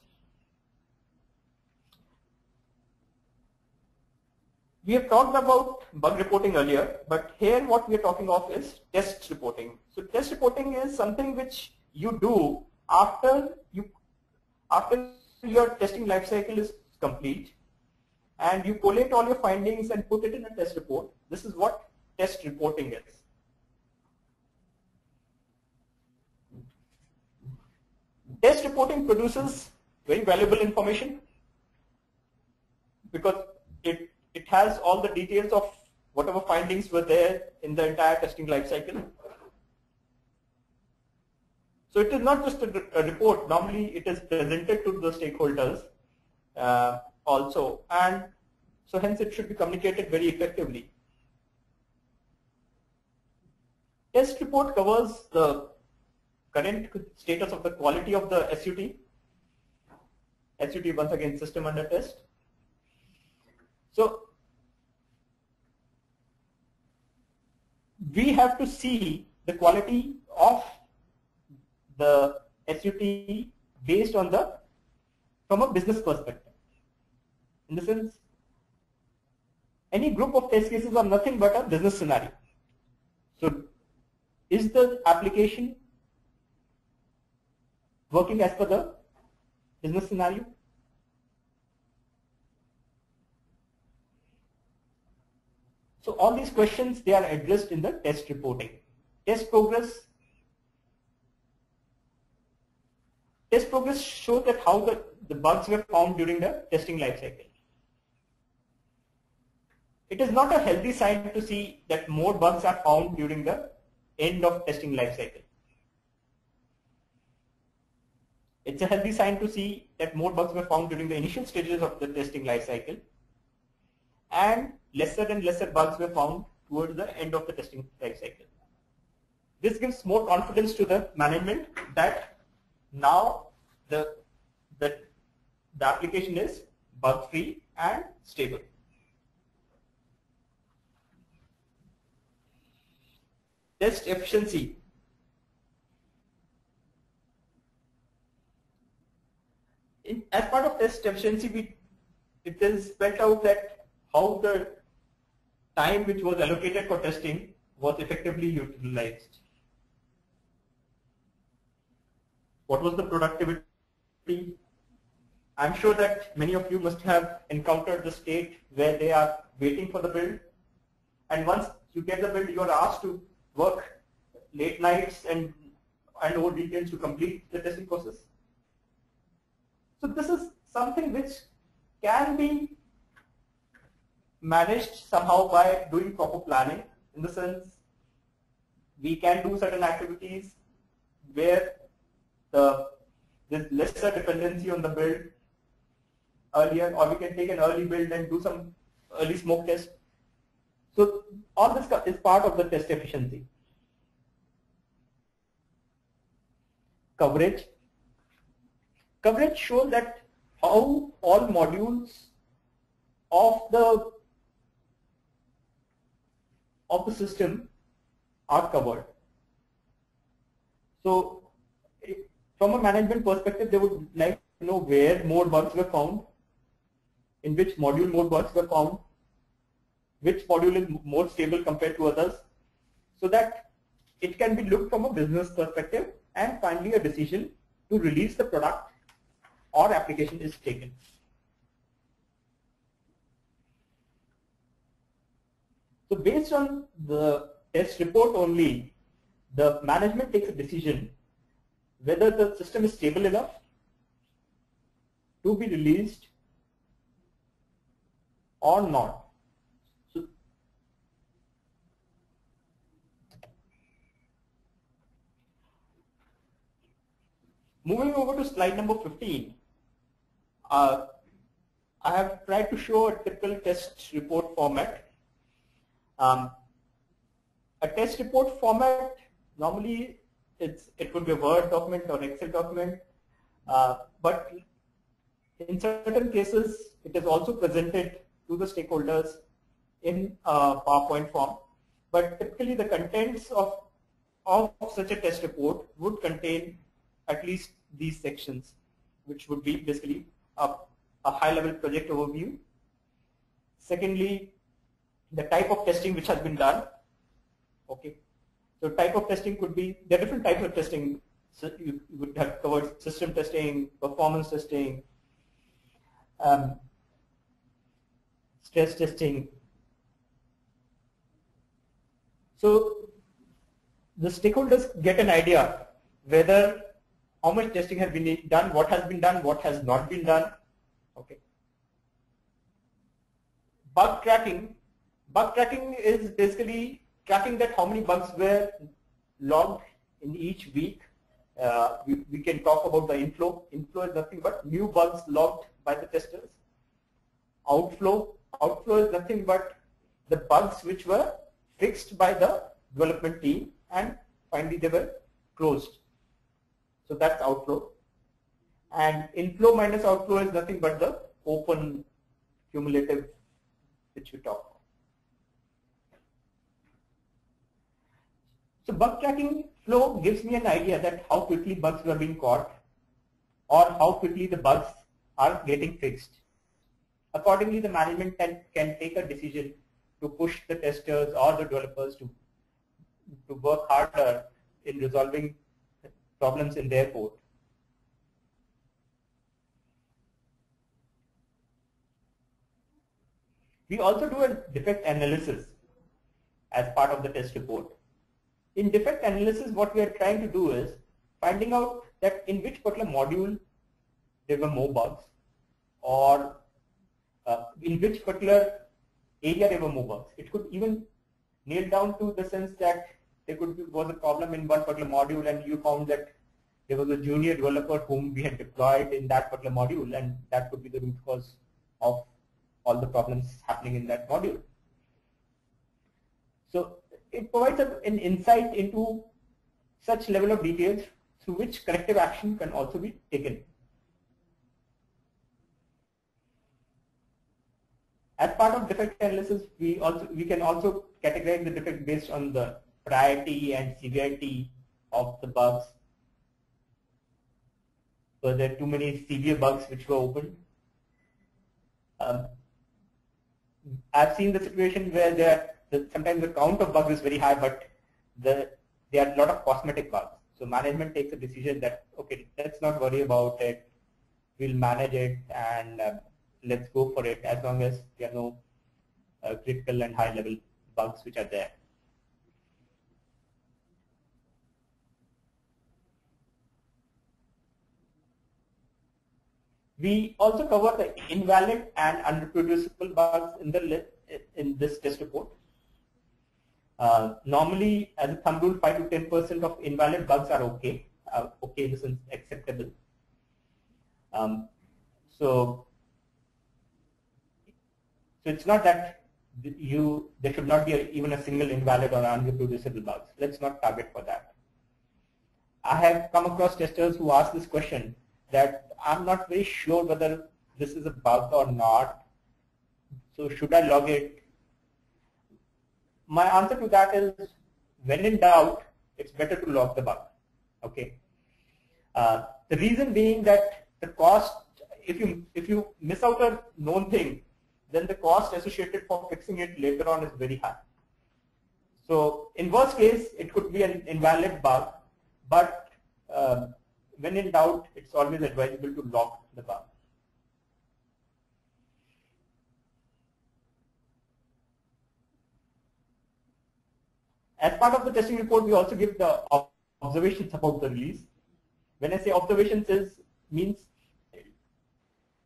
We have talked about bug reporting earlier, but here what we are talking of is test reporting. So test reporting is something which you do after your testing lifecycle is complete, and you collate all your findings and put it in a test report. This is what test reporting is. Test reporting produces very valuable information because it has all the details of whatever findings were there in the entire testing lifecycle. So it is not just a report. Normally it is presented to the stakeholders also, and so hence it should be communicated very effectively. Test report covers the current status of the quality of the SUT. SUT, once again, system under test. So we have to see the quality of the SUT based on from a business perspective. In the sense, any group of test cases are nothing but a business scenario. So is the application working as per the business scenario? So all these questions, they are addressed in the test reporting. Test progress shows that how the bugs were found during the testing lifecycle. It is not a healthy sign to see that more bugs are found during the end of testing lifecycle. It's a healthy sign to see that more bugs were found during the initial stages of the testing lifecycle, and lesser and lesser bugs were found towards the end of the testing lifecycle. This gives more confidence to the management that now the application is bug-free and stable. Test efficiency. As part of test efficiency, it is spelled out that how the time which was allocated for testing was effectively utilized. What was the productivity? I'm sure that many of you must have encountered the state where they are waiting for the build, and once you get the build, you are asked to work late nights and over weekends to complete the testing process. So this is something which can be managed somehow by doing proper planning, in the sense we can do certain activities where there's lesser dependency on the build earlier, or we can take an early build and do some early smoke test. So all this is part of the test efficiency. Coverage. Coverage shows that how all modules of the system are covered. So from a management perspective, they would like to know where more bugs were found, in which module more bugs were found, which module is more stable compared to others, so that it can be looked from a business perspective, and finally a decision to release the product or application is taken. So based on the test report only, the management takes a decision whether the system is stable enough to be released or not. So moving over to slide number 15, I have tried to show a typical test report format. A test report format, normally it could be a Word document or Excel document, but in certain cases it is also presented to the stakeholders in PowerPoint form. But typically the contents of such a test report would contain at least these sections, which would be basically a high-level project overview. Secondly, the type of testing which has been done. Okay, so type of testing could be, there are different types of testing. So you would have covered system testing, performance testing, stress testing. So the stakeholders get an idea whether how much testing has been done, what has been done, what has not been done. Okay. Bug tracking. Bug tracking is basically tracking that how many bugs were logged in each week. We can talk about the inflow. Inflow is nothing but new bugs logged by the testers. Outflow is nothing but the bugs which were fixed by the development team and finally they were closed. So that's outflow. And inflow minus outflow is nothing but the open cumulative which we talk about. So bug tracking flow gives me an idea that how quickly bugs were being caught or how quickly the bugs are getting fixed. Accordingly, the management can take a decision to push the testers or the developers to work harder in resolving problems in their code. We also do a defect analysis. as part of the test report. In defect analysis, what we are trying to do is finding out that in which particular module there were more bugs, or in which particular area there were more bugs. It could even nail down to the sense that there was a problem in one particular module and you found that there was a junior developer whom we had deployed in that particular module, and that could be the root cause of all the problems happening in that module. So it provides an insight into such level of details through which corrective action can also be taken. As part of defect analysis, we can also categorize the defect based on the priority and severity of the bugs. Were there too many severe bugs which were opened? I've seen the situation where sometimes the count of bugs is very high, but there are a lot of cosmetic bugs. So management takes a decision that, okay, let's not worry about it. We'll manage it and let's go for it as long as there are no critical and high level bugs which are there. We also cover the invalid and unreproducible bugs in this test report. Normally, as a thumb rule, 5 to 10% of invalid bugs are okay. Okay, this is acceptable. So it's not that there should not be even a single invalid or unreproducible bugs. Let's not target for that. I have come across testers who ask this question, that I'm not very sure whether this is a bug or not, so should I log it? My answer to that is, when in doubt, it's better to log the bug. Okay. The reason being that the cost, if you miss out a known thing, then the cost associated for fixing it later on is very high. So in worst case, it could be an invalid bug, but when in doubt, it's always advisable to log the bug. As part of the testing report, we also give the observations about the release. When I say observations, means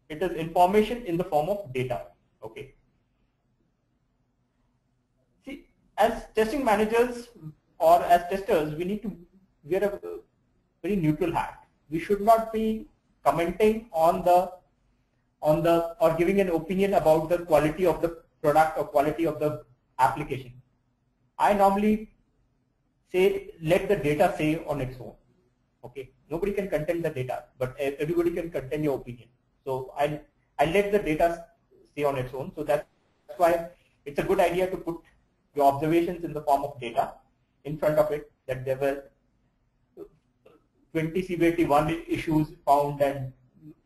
it is information in the form of data. Okay. See, as testing managers or as testers, we need to wear a very neutral hat. We should not be commenting on or giving an opinion about the quality of the product or quality of the application. I normally say, let the data say on its own. Okay, nobody can contain the data, but everybody can contain your opinion. So I let the data say on its own. So that's why it's a good idea to put your observations in the form of data in front of it, that there were 20 severity 1 issues found and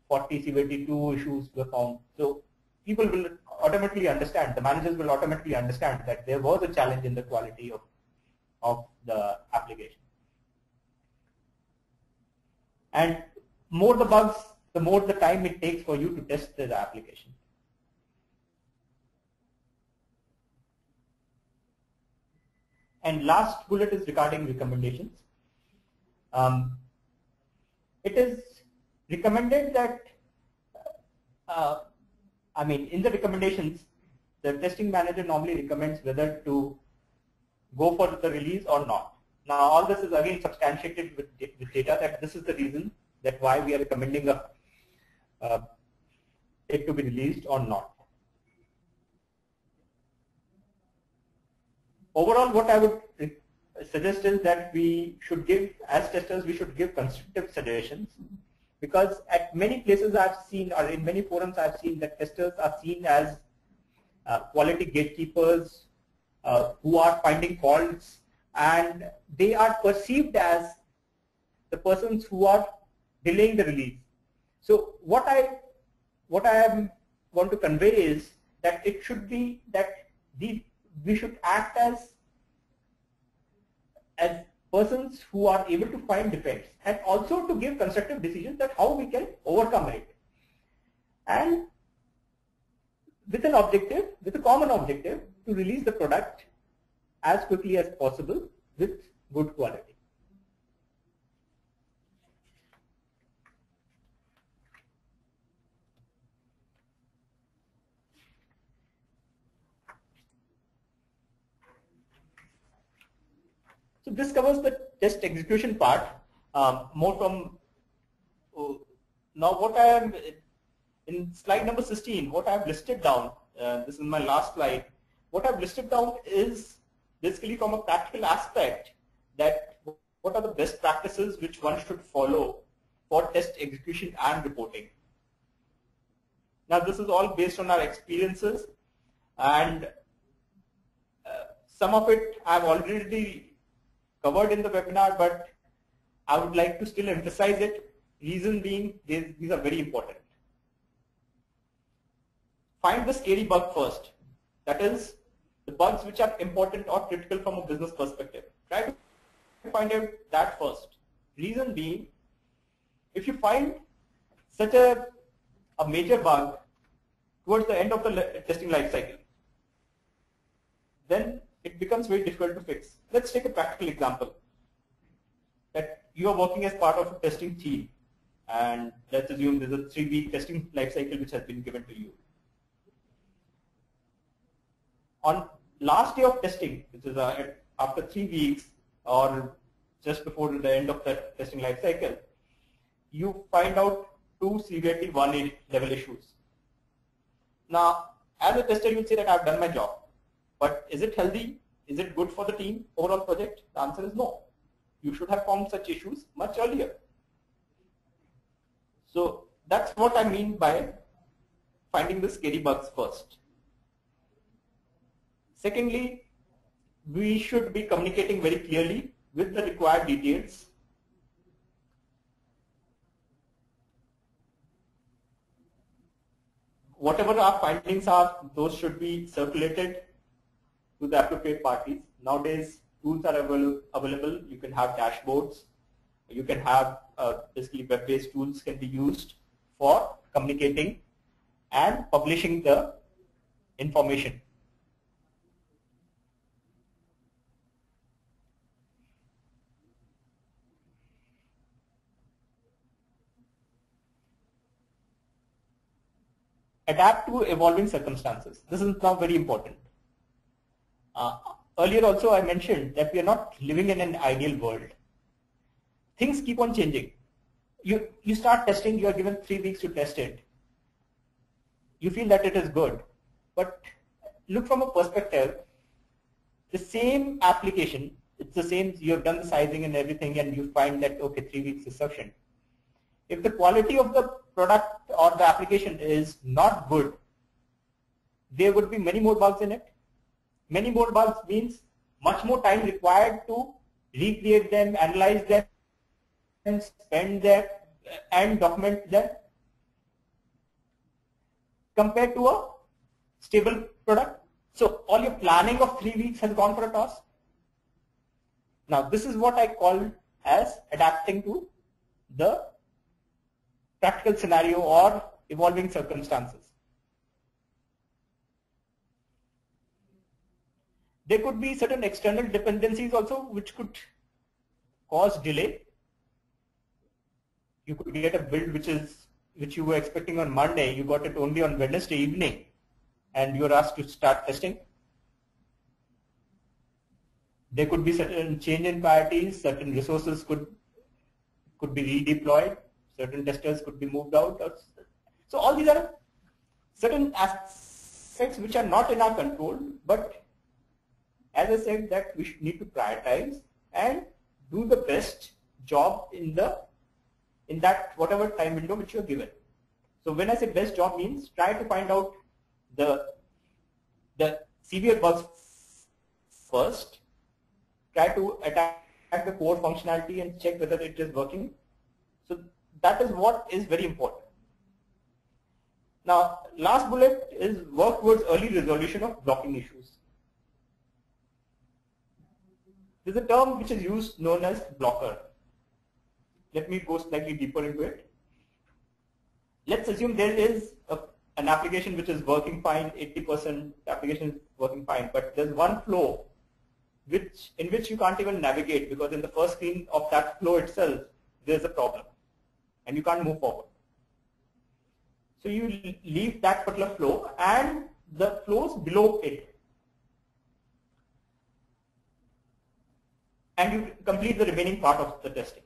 40 severity 2 issues were found. So people will automatically understand, the managers will automatically understand that there was a challenge in the quality of the application. And more the bugs, the more the time it takes for you to test the application. And last bullet is regarding recommendations. It is recommended that, in the recommendations, the testing manager normally recommends whether to go for the release or not. Now, all this is again substantiated with data, that this is the reason that why we are recommending it to be released or not. Overall, what I would suggest is that we should give, as testers, we should give constructive suggestions, because at many places I've seen, or in many forums I've seen, that testers are seen as quality gatekeepers who are finding faults, and they are perceived as the persons who are delaying the release. So what I want to convey is that it should be that we should act as persons who are able to find defects, and also to give constructive decisions that how we can overcome it, and with a common objective to release the product as quickly as possible with good quality. So this covers the test execution part. More from now what I am in slide number 16, what I have listed down, this is my last slide, what I have listed down is basically from a practical aspect that what are the best practices which one should follow for test execution and reporting. Now this is all based on our experiences, and some of it I have already covered in the webinar, but I would like to still emphasize it. Reason being, these are very important. Find the scary bug first. That is, the bugs which are important or critical from a business perspective. Try to find out that first. Reason being, if you find such a major bug towards the end of the testing life cycle, then it becomes very difficult to fix. Let's take a practical example. That you are working as part of a testing team, and let's assume there's a 3-week testing life cycle which has been given to you. On last day of testing, which is after 3 weeks or just before the end of the testing life cycle, you find out 2 severity 1 level issues. Now, as a tester, you will say that I've done my job. But is it healthy? Is it good for the team overall project? The answer is no. You should have found such issues much earlier. So that's what I mean by finding the scary bugs first. Secondly, we should be communicating very clearly with the required details. Whatever our findings are, those should be circulated to the appropriate parties. Nowadays, tools are available. You can have dashboards. You can have basically web-based tools can be used for communicating and publishing the information. Adapt to evolving circumstances. This is now very important. Earlier also I mentioned that we are not living in an ideal world. Things keep on changing. You start testing, you are given 3 weeks to test it. You feel that it is good. But look from a perspective, the same application, it's the same, you have done the sizing and everything, and you find that, okay, 3 weeks is sufficient. If the quality of the product or the application is not good, there would be many more bugs in it. Many more bugs means much more time required to recreate them, analyze them, and spend them and document them compared to a stable product. So all your planning of 3 weeks has gone for a toss. Now this is what I call as adapting to the practical scenario or evolving circumstances. There could be certain external dependencies also which could cause delay. You could get a build which you were expecting on Monday, you got it only on Wednesday evening, and you are asked to start testing. There could be certain change in priorities, certain resources could be redeployed, certain testers could be moved out. So all these are certain aspects which are not in our control, but as I said, that we need to prioritize and do the best job in that whatever time window which you are given. So when I say best job means try to find out the severe bugs first, try to attack the core functionality and check whether it is working. So that is what is very important. Now last bullet is work towards early resolution of blocking issues. There's a term which is used known as blocker. Let me go slightly deeper into it. Let's assume there is an application which is working fine, 80% application is working fine, but there's one flow in which you can't even navigate, because in the first screen of that flow itself, there's a problem and you can't move forward. So you leave that particular flow and the flows below it, and you complete the remaining part of the testing.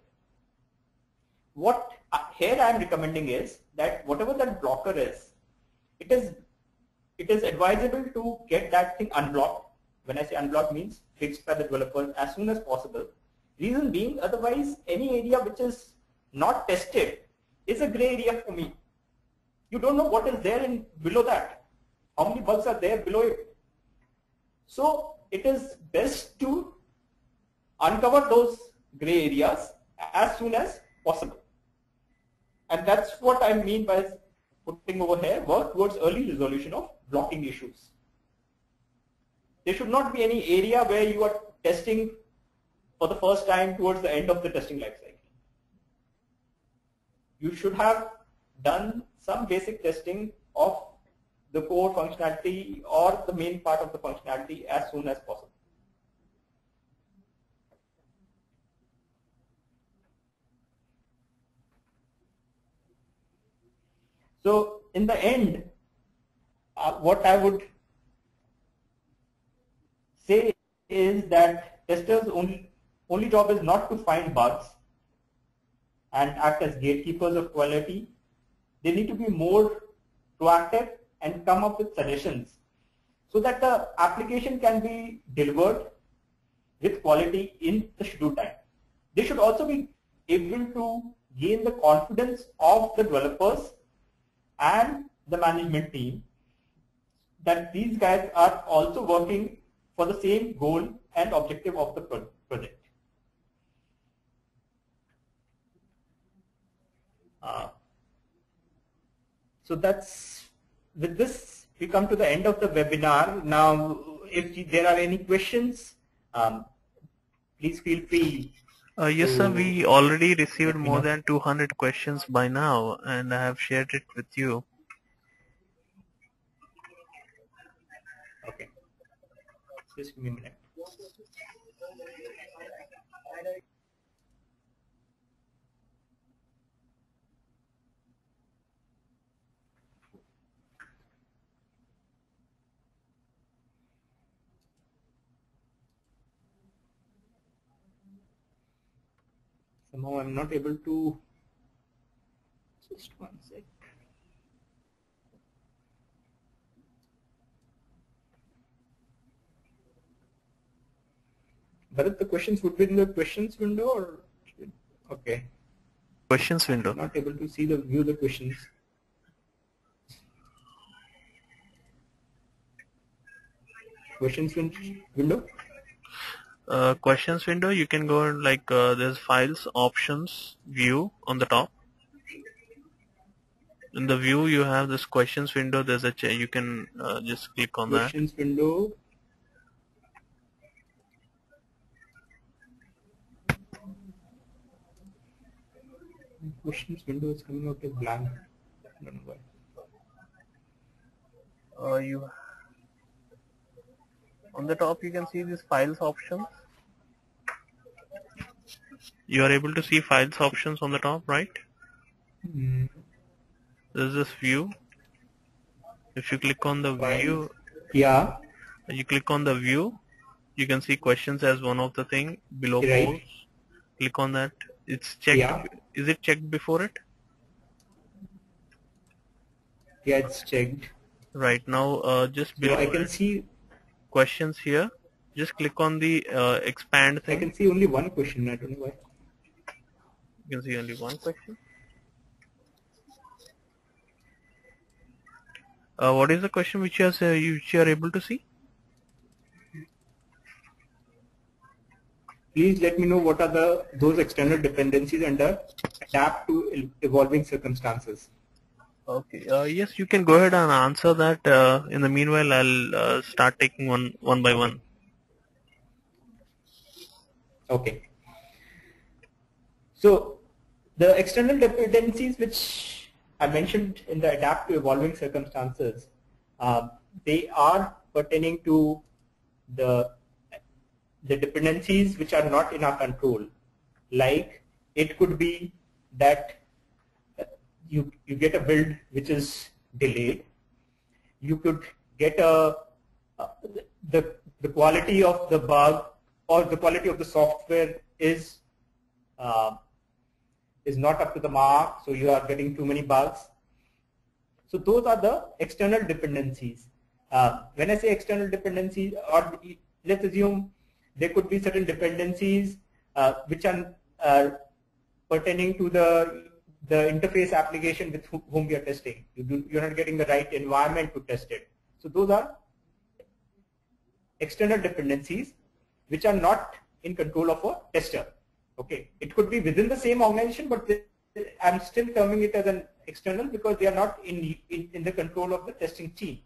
What here I am recommending is that whatever that blocker is, it is advisable to get that thing unblocked. When I say unblocked, means fixed by the developer as soon as possible. Reason being, otherwise any area which is not tested is a gray area for me. You don't know what is there in below that. How many bugs are there below it? So it is best to uncover those gray areas as soon as possible. And that's what I mean by putting over here, work towards early resolution of blocking issues. There should not be any area where you are testing for the first time towards the end of the testing life cycle. You should have done some basic testing of the core functionality or the main part of the functionality as soon as possible. So in the end, what I would say is that testers' only job is not to find bugs and act as gatekeepers of quality. They need to be more proactive and come up with suggestions so that the application can be delivered with quality in the scheduled time. They should also be able to gain the confidence of the developers and the management team that these guys are also working for the same goal and objective of the project. So that's, with this we come to the end of the webinar. Now if there are any questions, please feel free. Yes sir, we already received more than 200 questions by now and I have shared it with you. Okay, just give me a minute. Somehow I'm not able to, just one sec. Bharat, the questions would be in the questions window, or okay? Questions window. I'm not able to see the view the questions. Questions window. Questions window. You can go like there's files, options, view on the top. In the view, you have this questions window. There's a you can just click on questions that. Window. Questions window is coming out as blank. I don't know why. You on the top you can see this files options. You are able to see files options on the top, right? Mm. There's this view. If you click on the view, yeah. You click on the view, you can see questions as one of the thing below right. polls. Click on that. It's checked. Yeah. Is it checked before it? Yeah, it's checked. Right now, just below. So I can see questions here. Just click on the expand thing. I can see only one question. I don't know why. You can see only one question. What is the question which you are able to see? Please let me know what are those external dependencies under adapt to evolving circumstances. Okay. Yes, you can go ahead and answer that. In the meanwhile, I'll start taking one by one. Okay. So the external dependencies which I mentioned in the adapt to evolving circumstances, they are pertaining to the the dependencies which are not in our control. Like it could be that you get a build which is delayed. You could get the quality of the bug or the quality of the software is not up to the mark, so you are getting too many bugs. So those are the external dependencies. When I say external dependencies, or let's assume there could be certain dependencies which are pertaining to the interface application with whom we are testing. You're not getting the right environment to test it. So those are external dependencies which are not in control of a tester. Okay, it could be within the same organization, but I'm still terming it as an external because they are not in the control of the testing team.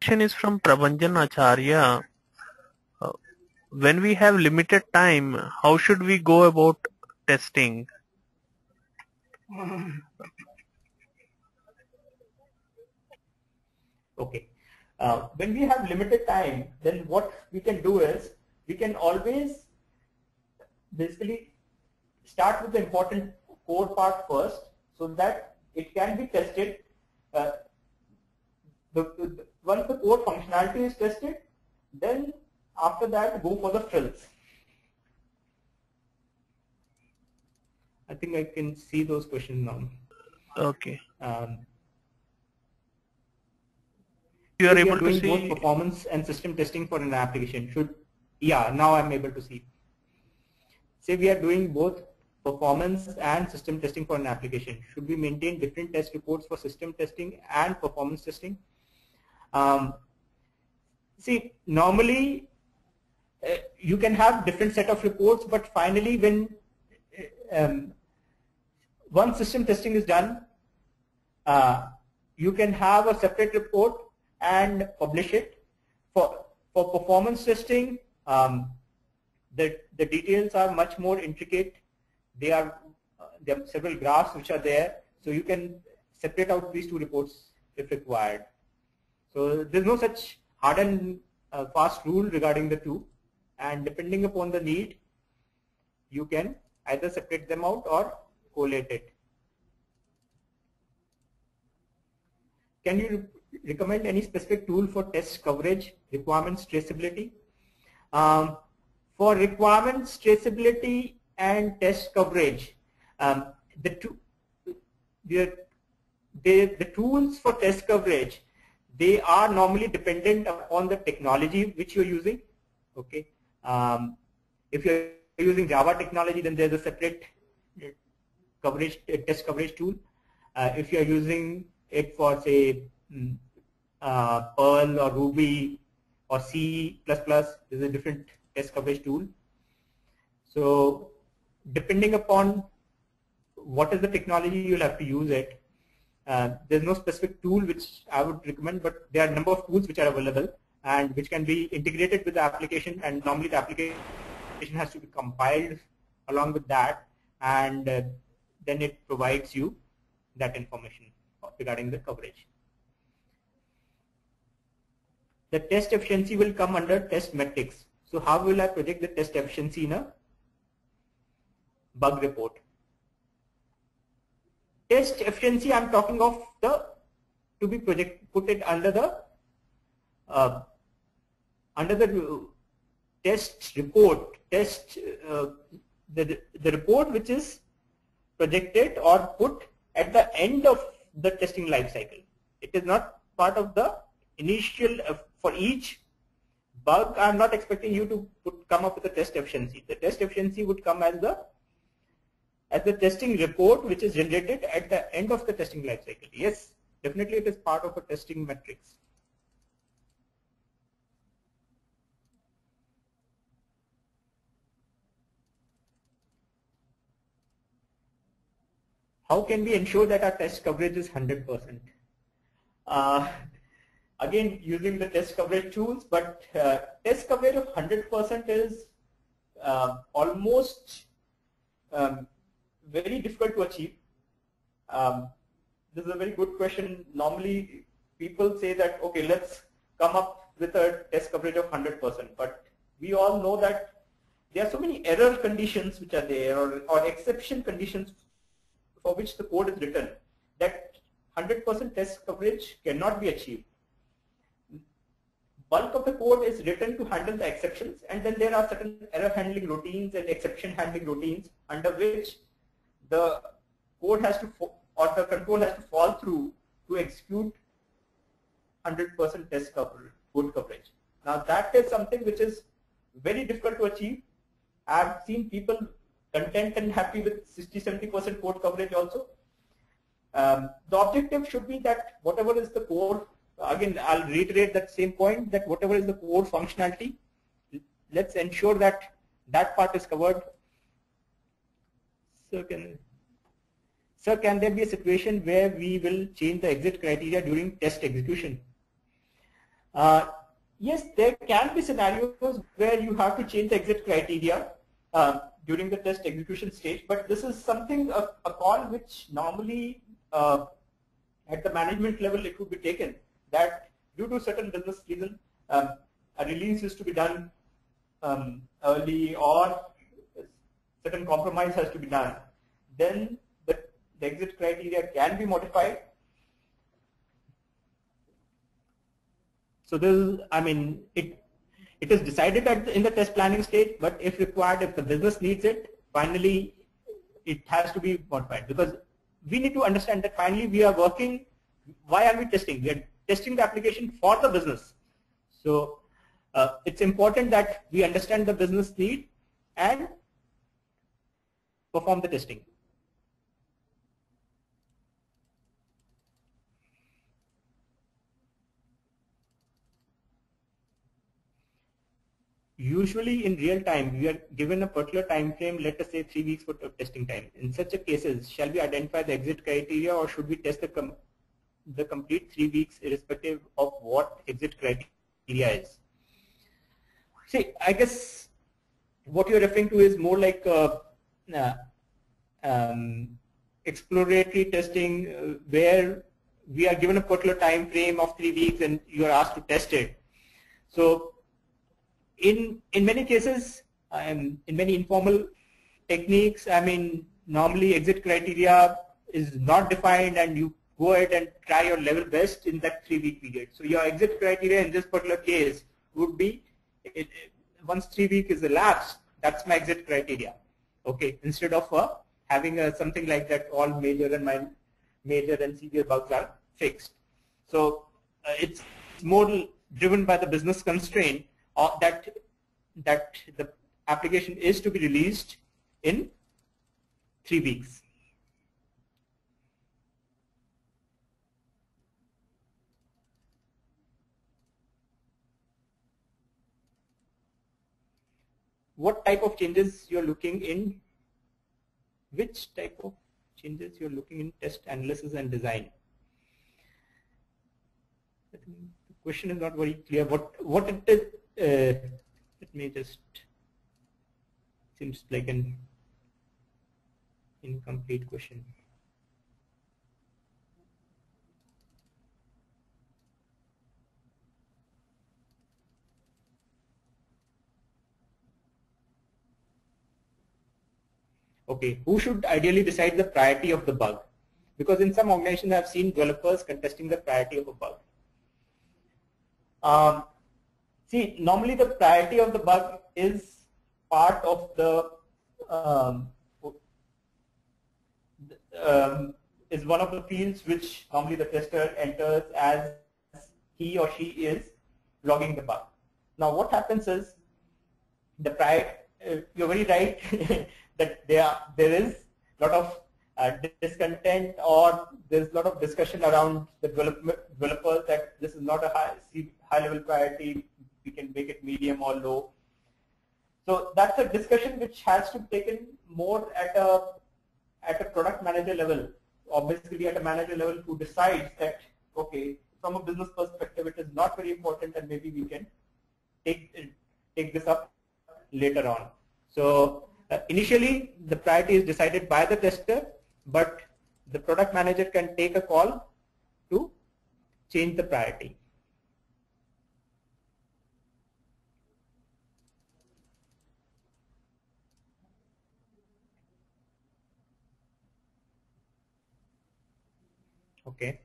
Question is from Prabhanjan Acharya. When we have limited time, how should we go about testing? Okay. When we have limited time, then what we can do is we can always basically start with the important core part first so that it can be tested. Once the core functionality is tested, then after that go for the frills. I think I can see those questions now. Okay. You are able to see both performance and system testing for an application. Now I'm able to see. Say we are doing both performance and system testing for an application. Should we maintain different test reports for system testing and performance testing? See, normally you can have different set of reports, but finally when once system testing is done, you can have a separate report and publish it. For performance testing, the details are much more intricate. There are several graphs which are there, so you can separate out these two reports if required. So there's no such hard and fast rule regarding the two, and depending upon the need, you can either separate them out or collate it. Can you recommend any specific tool for test coverage, requirements traceability? For requirements traceability and test coverage, the tools for test coverage, they are normally dependent upon the technology which you're using. Okay, if you're using Java technology, then there's a separate test coverage tool. If you're using it for, say, Perl or Ruby or C++, there's a different test coverage tool. So depending upon what is the technology, you'll have to use it. There's no specific tool which I would recommend, but there are a number of tools which are available and which can be integrated with the application, and normally the application has to be compiled along with that, and then it provides you that information regarding the coverage. The test efficiency will come under test metrics. So how will I project the test efficiency in a bug report? Test efficiency, I'm talking of to be put it under the test report, the report which is projected or put at the end of the testing life cycle. It is not part of the initial. For each bug, I'm not expecting you to come up with a test efficiency. The test efficiency would come as the testing report which is generated at the end of the testing life cycle. Yes, definitely it is part of a testing metrics. How can we ensure that our test coverage is 100%? Again, using the test coverage tools, but test coverage of 100% is almost very difficult to achieve. This is a very good question. Normally, people say that, okay, let's come up with a test coverage of 100%. But we all know that there are so many error conditions which are there, or exception conditions for which the code is written, that 100% test coverage cannot be achieved. Bulk of the code is written to handle the exceptions, and then there are certain error handling routines and exception handling routines under which the code has to, or the control has to fall through to execute 100% test coverage, code coverage. Now that is something which is very difficult to achieve. I've seen people content and happy with 60-70% code coverage also. The objective should be that whatever is the core, again I'll reiterate that same point, that whatever is the core functionality, let's ensure that that part is covered. Sir, can there be a situation where we will change the exit criteria during test execution? Yes, there can be scenarios where you have to change the exit criteria during the test execution stage, but this is something, a call which normally at the management level it would be taken, that due to certain business reason a release is to be done early, or certain compromise has to be done, then the exit criteria can be modified. So this is, I mean, it is decided in the test planning stage, but if required, if the business needs it, finally it has to be modified, because we need to understand that finally we are working. Why are we testing? We are testing the application for the business. So it's important that we understand the business need and perform the testing. Usually in real time, we are given a particular time frame, let us say 3 weeks for testing time. In such a cases, shall we identify the exit criteria, or should we test the complete 3 weeks irrespective of what exit criteria is? See, I guess what you're referring to is more like exploratory testing, where we are given a particular time frame of 3 weeks and you are asked to test it. So in many cases, in many informal techniques, I mean, normally exit criteria is not defined and you go ahead and try your level best in that 3 week period. So your exit criteria in this particular case would be, once 3 weeks is elapsed, that's my exit criteria. Okay, instead of having something like that, all major and severe bugs are fixed. So it's more driven by the business constraint that the application is to be released in 3 weeks. What type of changes you're looking in? Which type of changes you're looking in test analysis and design? The question is not very clear. What it is? Let me just. Seems like an incomplete question. Okay, who should ideally decide the priority of the bug? Because in some organizations I've seen developers contesting the priority of a bug. See, normally the priority of the bug is part of the is one of the fields which normally the tester enters as he or she is logging the bug. Now what happens is, the you're very right that there is a lot of discontent, or there's a lot of discussion around the developers that this is not a high level priority, we can make it medium or low. So that's a discussion which has to be taken more at a product manager level, or basically at a manager level, who decides that, okay, from a business perspective it is not very important and maybe we can take this up later on. So initially the priority is decided by the tester, but the product manager can take a call to change the priority. Okay.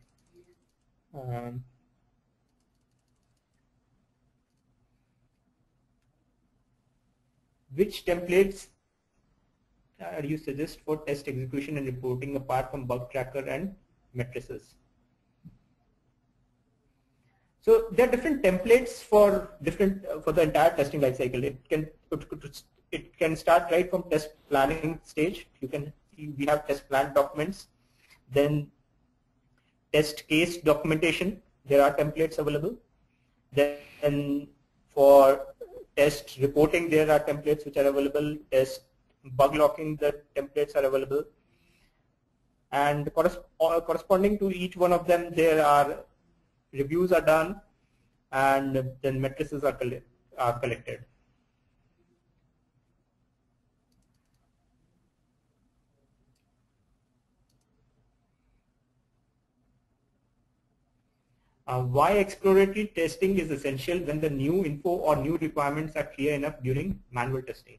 Which templates you suggest for test execution and reporting apart from bug tracker and matrices? So there are different templates for different for the entire testing lifecycle. It can start right from test planning stage. We have test plan documents, then test case documentation. There are templates available. Then for test reporting, there are templates which are available. Test bug locking, the templates are available. And corresponding to each one of them, there are reviews are done, and then matrices are collected. Why exploratory testing is essential when the new info or new requirements are clear enough during manual testing?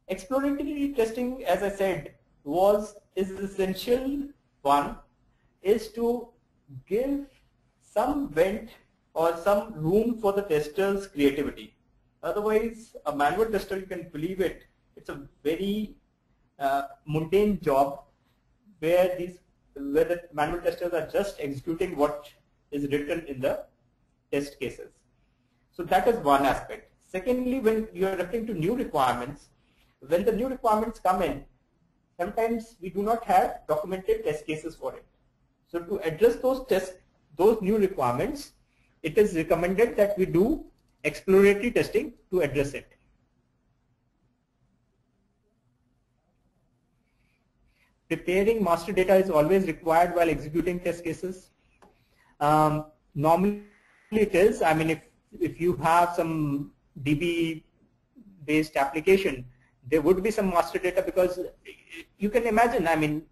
Exploratory testing, as I said, is essential. One is to give some vent or some room for the tester's creativity. Otherwise, a manual tester, you can believe it, it's a very mundane job where the manual testers are just executing what is written in the test cases. So that is one aspect. Secondly, when you are referring to new requirements, when the new requirements come in, sometimes we do not have documented test cases for it. So to address those new requirements, it is recommended that we do exploratory testing to address it. Preparing master data is always required while executing test cases. Normally it is. I mean, if you have some DB based application, there would be some master data, because you can imagine, I mean,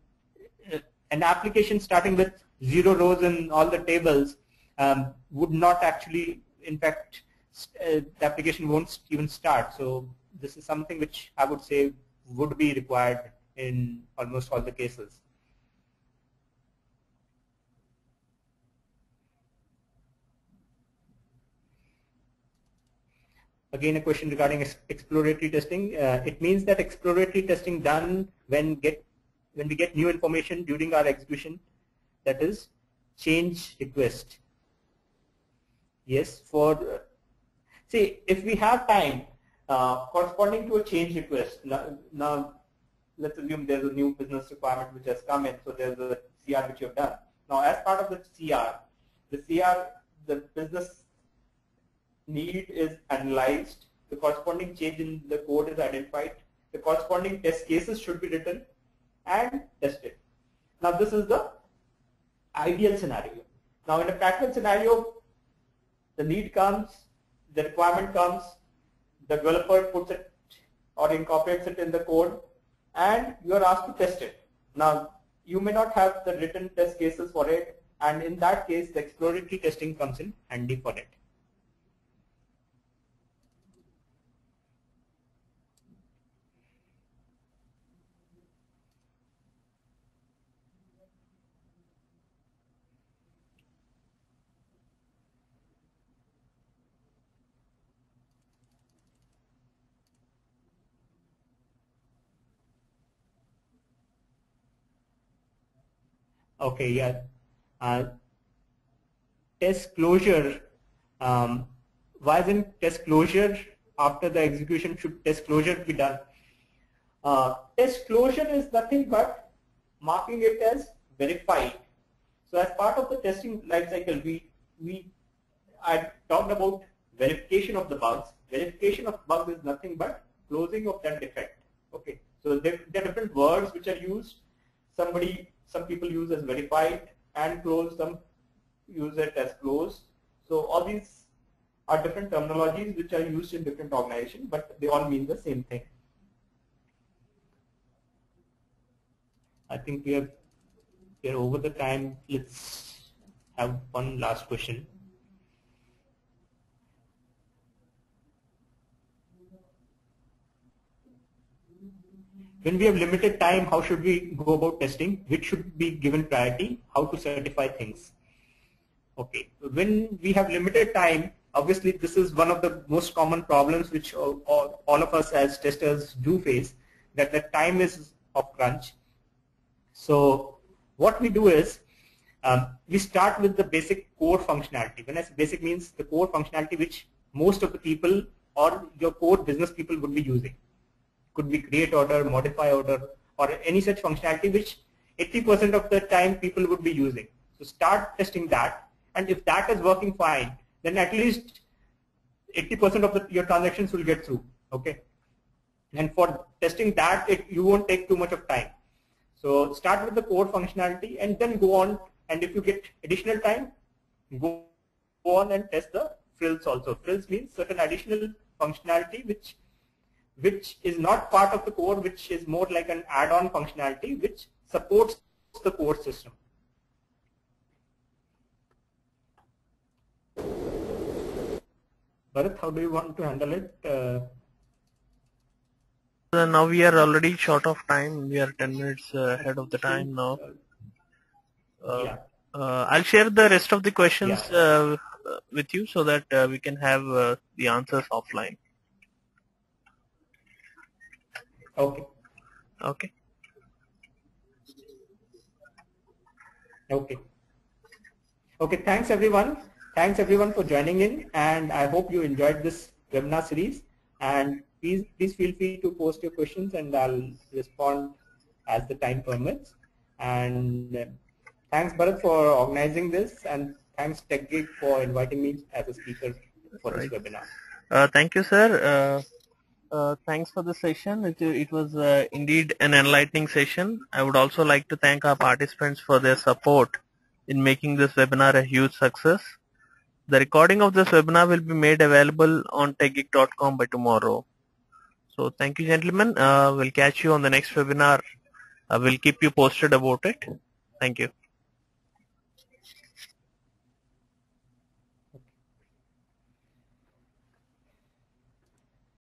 an application starting with 0 rows in all the tables would not actually, in fact, the application won't even start. So this is something which I would say would be required in almost all the cases. Again, a question regarding exploratory testing. It means that exploratory testing done when we get new information during our execution, that is change request. Yes, see, if we have time corresponding to a change request, now let's assume there's a new business requirement which has come in, so there's a CR which you have done. Now, as part of the CR, the business need is analyzed, the corresponding change in the code is identified, the corresponding test cases should be written and tested. Now, this is the ideal scenario. Now, in a practical scenario, the need comes, the requirement comes, the developer puts it or incorporates it in the code, and you are asked to test it. Now, you may not have the written test cases for it, and in that case, the exploratory testing comes in handy for it. Okay, yeah. Test closure. Why isn't test closure after the execution? Should test closure be done? Test closure is nothing but marking it as verified. So as part of the testing lifecycle, I talked about verification of the bugs. Verification of bugs is nothing but closing of that defect. Okay, so there are different words which are used. Some people use as verified and closed. Some use it as closed. So all these are different terminologies which are used in different organizations, but they all mean the same thing. I think we are over the time. Let's have one last question. when we have limited time, how should we go about testing? Which should be given priority? How to certify things? Okay, when we have limited time, obviously this is one of the most common problems which all of us as testers do face, that the time is of crunch. So what we do is, we start with the basic core functionality. When I say basic, means the core functionality which most of the people or your core business people would be using. Could be create order, modify order, or any such functionality which 80% of the time people would be using. So start testing that, and if that is working fine, then at least 80% of your transactions will get through. Okay, and for testing that, you won't take too much of time. So start with the core functionality and then go on, and if you get additional time, go on and test the frills also. Frills means certain additional functionality which is not part of the core, which is more like an add-on functionality which supports the core system. Bharat, how do you want to handle it? Now we are already short of time. We are 10 minutes ahead of the time now. Yeah. I'll share the rest of the questions with you so that we can have the answers offline. Okay. Okay. Okay. Okay. Thanks everyone. Thanks everyone for joining in, and I hope you enjoyed this webinar series. And please feel free to post your questions, and I'll respond as the time permits. And thanks Bharat for organizing this, and thanks TechGig for inviting me as a speaker for this webinar. Thank you, sir. Thanks for the session. It was indeed an enlightening session. I would also like to thank our participants for their support in making this webinar a huge success. The recording of this webinar will be made available on techgeek.com by tomorrow. So thank you, gentlemen. We'll catch you on the next webinar. We'll keep you posted about it. Thank you.